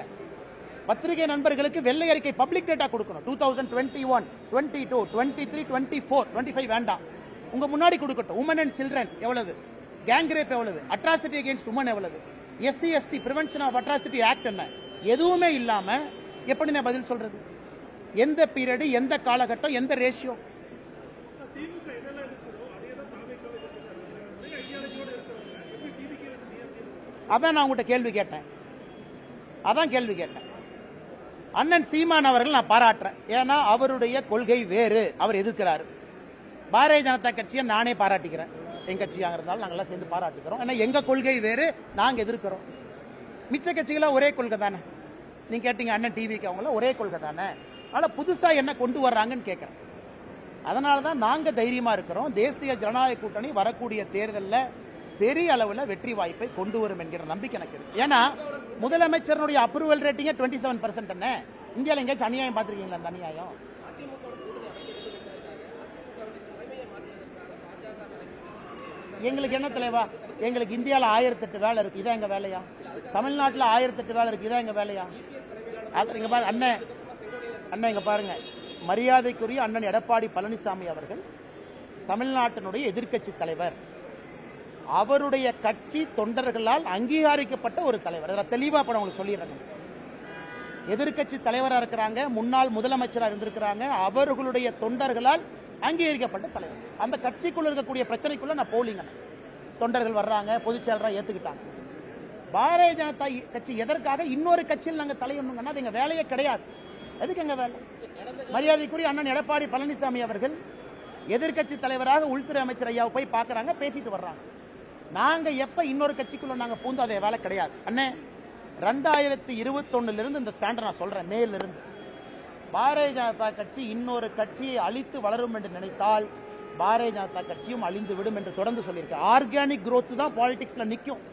பத்திரிகை நண்பர்களுக்கு வெள்ளை அறிக்கை பப்ளிக் டேட்டா கொடுக்கணும். 2021, 22, 23, 24, 25 வேண்டாம், உங்க முன்னாடி கொடுக்கட்டும். உமன் அண்ட் சில்ட்ரன் எவ்வளவு, கேங் ரேப் எவ்வளவு, அட்ராசிட்டி அகேன்ஸ்ட் உமன் எவ்வளவு, SC ST prevention of atrocity act என்ன, எதுவுமே இல்லாம எப்படி நான் பதில் சொல்றது? எந்த பீரியட், எந்த காலகட்டம், எந்த ரேஷியோ? அதான் நான் உங்கள்கிட்ட கேள்வி கேட்டேன். அண்ணன் சீமான் அவர்கள் நான் பாராட்டுறேன். ஏன்னா அவருடைய கொள்கை வேறு, அவர் எதிர்க்கிறார். பாரதிய ஜனதா கட்சியை நானே பாராட்டிக்கிறேன். எங்க கட்சியாக இருந்தாலும் நாங்கெல்லாம் சேர்ந்து பாராட்டிக்கிறோம். ஏன்னா எங்க கொள்கை வேறு, நாங்க எதிர்க்கிறோம். மிச்ச கட்சிகளா ஒரே கொள்கை தானே. நீங்க கேட்டீங்க அண்ணன் டிவிக்கு, அவங்கள ஒரே கொள்கை தானே. ஆனா புதுசா என்ன கொண்டு வர்றாங்கன்னு கேட்கிறேன். அதனாலதான் நாங்க தைரியமா இருக்கிறோம். தேசிய ஜனநாயக கூட்டணி வரக்கூடிய தேர்தலில் பெரிய அளவில் வெற்றி வாய்ப்பை கொண்டு வரும் என்கிற நம்பிக்கை எனக்கு இருக்கு. ஏன்னா முதலமைச்சருடைய அப்ரூவல் ரேட்டிங்கே 27% என்ன. இந்தியாவில் எங்கேயாச்சும் அநியாயம் பார்த்திருக்கீங்களா? அந்த அநியாயம் எங்களுக்கு என்ன தலைவா? எங்களுக்கு இந்தியாவில் 1008 வேலை இருக்கு, இதான் எங்க வேலையா? தமிழ்நாட்டில் 1008 வேலை இருக்கு, இதான் எங்க வேலையா? இங்க பாருங்க அண்ணன் இங்க பாருங்க, மரியாதைக்குரிய அண்ணன் எடப்பாடி பழனிசாமி அவர்கள் தமிழ்நாட்டினுடைய எதிர்க்கட்சி தலைவர். அவருடைய கட்சி தொண்டர்களால் அங்கீகரிக்கப்பட்ட ஒரு தலைவர். அதில் தெளிவா படம் உங்களுக்கு சொல்லிடுறாங்க. எதிர்க்கட்சி தலைவராக இருக்கிறாங்க, முன்னாள் முதலமைச்சராக இருந்திருக்கிறாங்க, அவர்களுடைய தொண்டர்களால் அங்கீகரிக்கப்பட்ட தலைவர். அந்த கட்சிக்குள்ள இருக்கக்கூடிய பிரச்சனைக்குள்ள நான் போலிங்க. தொண்டர்கள் வர்றாங்க, பொதுச் செயலராக ஏத்துக்கிட்டாங்க. பாரதிய ஜனதா கட்சி எதற்காக இன்னொரு கட்சியில் நாங்கள் தலையொண்ணுங்கன்னா அது எங்க வேலையே கிடையாது. எதுக்கு எங்க வேலை? மரியாதைக்குரிய அண்ணன் எடப்பாடி பழனிசாமி அவர்கள் எதிர்க்கட்சி தலைவராக உள்துறை அமைச்சர் ஐயாவை போய் பார்க்கறாங்க, பேசிட்டு வர்றாங்க. நாங்க எப்ப இன்னொரு கட்சிக்குள்ள நாங்க பூந்து அதே வேலை கிடையாது. அண்ணே 2021 இருந்து இந்த ஸ்டாண்டர்ட் நான் சொல்றேன், மேல இருந்து பாரதிய ஜனதா கட்சி இன்னொரு கட்சியை அழித்து வளரும் என்று நினைத்தால் பாரதிய ஜனதா கட்சியும் அழிந்து விடும் என்று தொடர்ந்து சொல்லியிருக்கேன். ஆர்கானிக் growth தான் பாலிடிக்ஸ்ல நிற்கும்.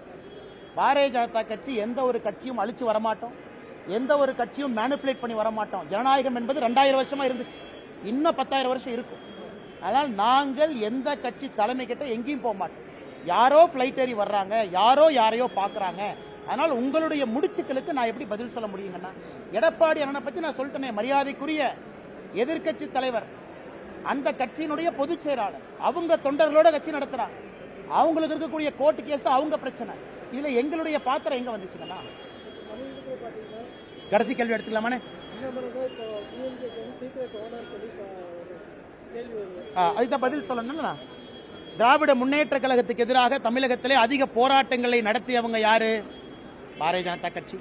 பாரதிய ஜனதா கட்சி எந்த ஒரு கட்சியும் அழிச்சு வரமாட்டோம், எந்த ஒரு கட்சியும் மேனிபுலேட் பண்ணி வரமாட்டோம். ஜனநாயகம் என்பது 2000 வருஷமா இருந்துச்சு, இன்னும் 10,000 வருஷம் இருக்கும். அதனால் நாங்கள் எந்த கட்சி தலைமை கிட்ட எங்கேயும் போக மாட்டோம். யாரோ பிளைட் ஏறி வர்றாங்க, யாரோ யாரையோ பாக்குறாங்க. அதனால் உங்களுடைய முடிச்சுக்களுக்கு நான் எப்படி பதில் சொல்ல முடியுங்கன்னா, எடப்பாடி அண்ணனை பத்தி நான் சொல்லிட்டேனே, மரியாதைக்குரிய எதிர்க்கட்சி தலைவர், அந்த கட்சியினுடைய பொதுச் செயலாளர், அவங்க தொண்டர்களோட கட்சி நடத்துறாங்க. அவங்களுக்கு இருக்கக்கூடிய கோர்ட் கேஸ் அவங்க பிரச்சனை. இதுல எங்களுடைய பாத்திரம் எங்க வந்துச்சுங்கன்னா, கடைசி கேள்வி எடுத்துக்கலாமானே? அதுதான் பதில் சொல்லணும்னா, திராவிட முன்னேற்ற கழகத்துக்கு எதிராக தமிழகத்திலே அதிக போராட்டங்களை நடத்தியவங்க யாரு? பாரதிய ஜனதா கட்சி.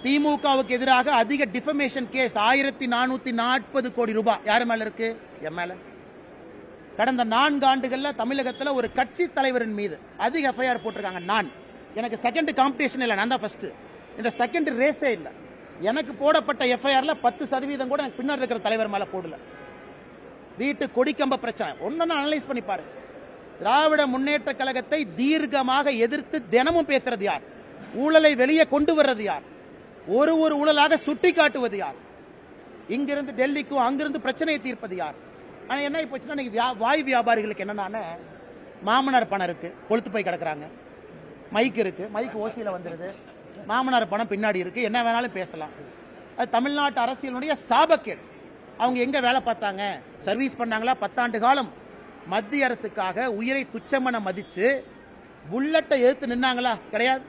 திமுகவுக்கு எதிராக அதிக டிஃபமேஷன் கேஸ் 1440 கோடி ரூபாய் யாரு மேல இருக்கு? என் மேல. கடந்த 4 ஆண்டுகள்ல தமிழகத்தில் ஒரு கட்சி தலைவரின் மீது அதிக எஃப்ஐஆர் போட்டிருக்காங்க. நான் எனக்கு செகண்ட் காம்படிஷன் இல்லை, நான் தான் ஃபர்ஸ்ட். இந்த செகண்ட் ரேஸே இல்லை. எனக்கு போடப்பட்ட எஃப்ஐஆர்ல 10% கூட எனக்கு பின்னர் இருக்கிற தலைவர் மேல போடல. வீட்டு கொடிக்கம்ப பிரச்சனை ஒன்னு அனலைஸ் பண்ணி பாரு. திராவிட முன்னேற்ற கழகத்தை தீர்க்கமாக எதிர்த்து தினமும் பேசுறது யார்? ஊழலை வெளியே கொண்டு வர்றது யார்? ஒரு ஊழலாக சுட்டி காட்டுவது யார்? இங்கிருந்து டெல்லிக்கும் அங்கிருந்து பிரச்சனையை தீர்ப்பது யார்? ஆனா என்ன போச்சுன்னா, வாய் வியாபாரிகளுக்கு என்னன்னா, மாமனார் பணம் இருக்கு, கொளுத்து போய் கிடக்குறாங்க. மைக் இருக்கு, மைக் ஓசியில வந்துருது, மாமனார் பணம் பின்னாடி இருக்கு, என்ன வேணாலும் பேசலாம். அது தமிழ்நாட்டு அரசியலுடைய சாபக்கேடு. அவங்க எங்க வேலை பார்த்தாங்க? சர்வீஸ் பண்ணாங்களா? 10 ஆண்டு காலம் மத்திய அரசுக்காக உயிரை துச்சமென மதிச்சு புல்லட்டை எதிர்த்து நின்னாங்களா? கிடையாது.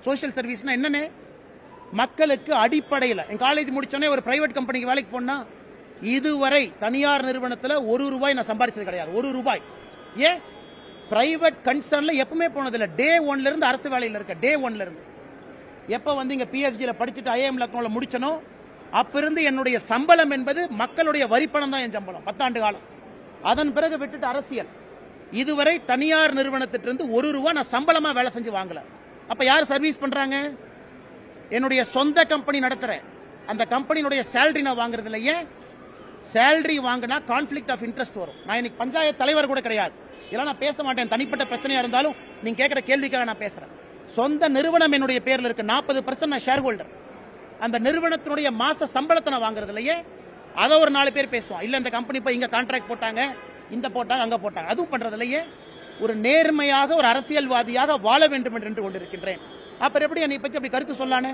சோசியல் சர்வீஸ்னா என்னன்னு மக்களுக்கு அடிப்படையில், என் காலேஜ் முடிச்சோன்னே ஒரு பிரைவேட் கம்பெனிக்கு வேலைக்கு போனா இதுவரை தனியார் நிறுவனத்தில் 1 ரூபாய் நான் சம்பாதிச்சது கிடையாது. 1 ரூபாய். ஏன்? பிரைவேட் கன்சர்ன்ல எப்பவுமே போனதில்லை. டே 1ல இருந்து அரசு வேலையில் இருக்க. டே 1ல இருந்து எப்ப வந்து இங்க பிஎஃப்ஜில படிச்சுட்டு ஐஏஎம் லக்னோல முடிச்சனோ அப்ப இருந்து என்னுடைய சம்பளம் என்பது மக்களுடைய வரிப்பணம் தான் என் சம்பளம் 10 ஆண்டு காலம். அதன் பிறகு விட்டுட்டு அரசியல். இதுவரை தனியார் நிறுவனத்திலிருந்து 1 ரூபாய் நான் சம்பளமா வேலை செஞ்சு வாங்கல. அப்ப யார் சர்வீஸ் பண்றாங்க? என்னுடைய சொந்த கம்பெனி நடத்துறேன். அந்த கம்பெனியுடைய சேலரி நான் வாங்குறது இல்லை. ஏன்? சேலரி வாங்கினா கான்ஃபிளிக்ட் ஆஃப் இன்ட்ரெஸ்ட் வரும். நான் இன்னைக்கு பஞ்சாயத்து தலைவர் கூட கிடையாது. இதெல்லாம் நான் பேச மாட்டேன். தனிப்பட்ட பிரச்சனையா இருந்தாலும் நீங்க கேட்கிற கேள்விக்காக நான் பேசுறேன். சொந்த நிறுவனம் என்னுடைய பேர்ல இருக்கு. 40% நான் ஷேர் ஹோல்டர். அந்த நிறுவனத்தினுடைய மாச சம்பளத்தை நான் வாங்குறது இல்லையே. அதை ஒரு 4 பேர் பேசுவான். இல்ல இந்த கம்பெனி போய் இங்க கான்ட்ராக்ட் போட்டாங்க, இந்த போட்டாங்க, அங்க போட்டாங்க. அதுவும் பண்றது இல்லையே. ஒரு நேர்மையாக ஒரு அரசியல்வாதியாக வாழ வேண்டும் என்று கொண்டிருக்கின்றேன். அப்புறம் எப்படி என்னை பத்தி அப்படி கருத்து சொல்லானே?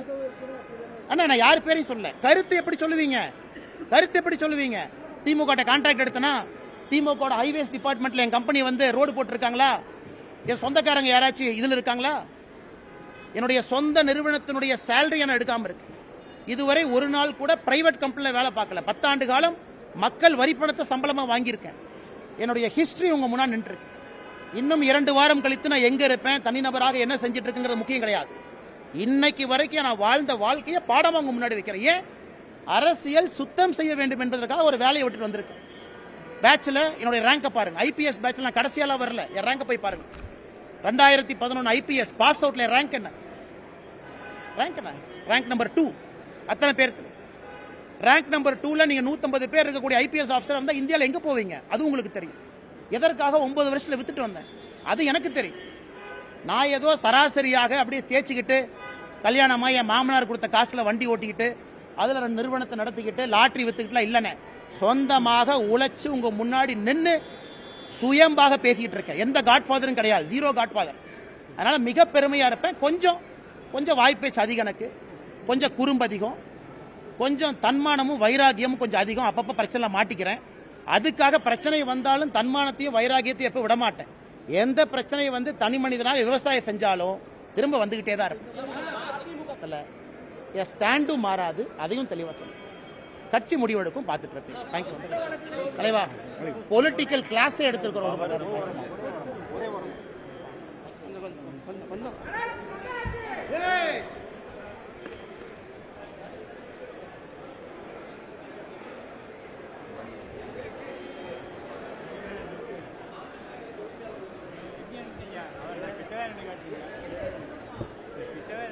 அண்ணா நான் யார் பேரையும் சொல்ல. கருத்து எப்படி சொல்லுவீங்க? கருத்து எப்படி சொல்லுவீங்க? திமுக கான்ட்ராக்ட் எடுத்தனா, திமுக ஹைவேஸ் டிபார்ட்மெண்ட்ல என் கம்பெனி வந்து ரோடு போட்டிருக்காங்களா? என் சொந்தக்காரங்க யாராச்சும் இதுல இருக்காங்களா? என்னுடைய சொந்த நிறுவனத்தினுடைய சேலரி நான் எடுக்காம இருக்கு. இதுவரை ஒரு நாள் கூட பிரைவேட் கம்பெனில வேலை பார்க்கல. 10 ஆண்டு காலம் மக்கள் வரி பணத்தை சம்பளமா வாங்கியிருக்கேன். என்னுடைய ஹிஸ்டரி உங்க முன்னாடி நின்று இருக்கு. இன்னும் 2 வாரம் கழித்து நான் எங்க இருப்பேன், தனிநபராக என்ன செஞ்சிட்டு இருக்குங்கிறது முக்கியம் கிடையாது. இன்னைக்கு வரைக்கும் நான் வாழ்ந்த வாழ்க்கையை பாடமா உங்க முன்னாடி வைக்கிறேன். ஏன்? அரசியல் சுத்தம் செய்ய வேண்டும் என்பதற்காக ஒரு வேலையை விட்டுட்டு வந்திருக்கேன். பேட்ச்ல என்னுடைய ரேங்கை பாருங்க. ஐபிஎஸ் பேட்ச்ல நான் கடைசியால வரல, என் ரேங்கை போய் பாருங்க. 2011 ஐபிஎஸ் பாஸ் அவுட்ல ரேங்க் என்ன? Rank number 2. அத்தனை பேர் ரேங்க் நம்பர் 2ல நீங்க 150 பேர் இருக்கக்கூடிய ஐபிஎஸ் ஆஃபீஸர் இருந்தா இந்தியாவில் எங்க போவீங்க? அது உங்களுக்கு தெரியும். எதற்காக 9 வருஷத்துல வித்துட்டு வந்தேன் அது எனக்கு தெரியும். நான் ஏதோ சராசரியாக அப்படியே தேய்ச்சிக்கிட்டு கல்யாணமா என் மாமனார் கொடுத்த காசுல வண்டி ஓட்டிக்கிட்டு அதுல 2 நிறுவனத்தை நடத்திக்கிட்டு லாட்டரி வித்துக்கிட்டுலாம் இல்லைன்னு சொந்தமாக உழைச்சு உங்க முன்னாடி நின்று சுயம்பாக பேசிக்கிட்டு இருக்கேன். எந்த காட்ஃபாதரும் கிடையாது, 0 காட்ஃபாதர். அதனால மிக பெருமையா இருப்பேன். கொஞ்சம் வாய்ப்பேச்சு அதிகம், எனக்கு கொஞ்சம் குறும்பு அதிகம், கொஞ்சம் தன்மானமும் வைராகியமும் கொஞ்சம் அதிகம். அப்பப்ப பிரச்சனை மாட்டிக்கிறேன். அதுக்காக பிரச்சனை வந்தாலும் தன்மானத்தையும் வைராகியத்தையும் எப்ப விட மாட்டேன். எந்த பிரச்சனை வந்து தனி மனிதனாக விவசாயம் செஞ்சாலும் திரும்ப வந்துகிட்டே தான் இருக்கும். என் ஸ்டாண்டும் மாறாது, அதையும் தெளிவா சொல்லுங்க. கட்சி முடிவெடுக்கும், பார்த்துட்டு இருப்பேன். தேங்க்யூ தலைவா. பொலிட்டிக்கல் கிளாஸே எடுத்திருக்கிறோம். அவரை கிட்ட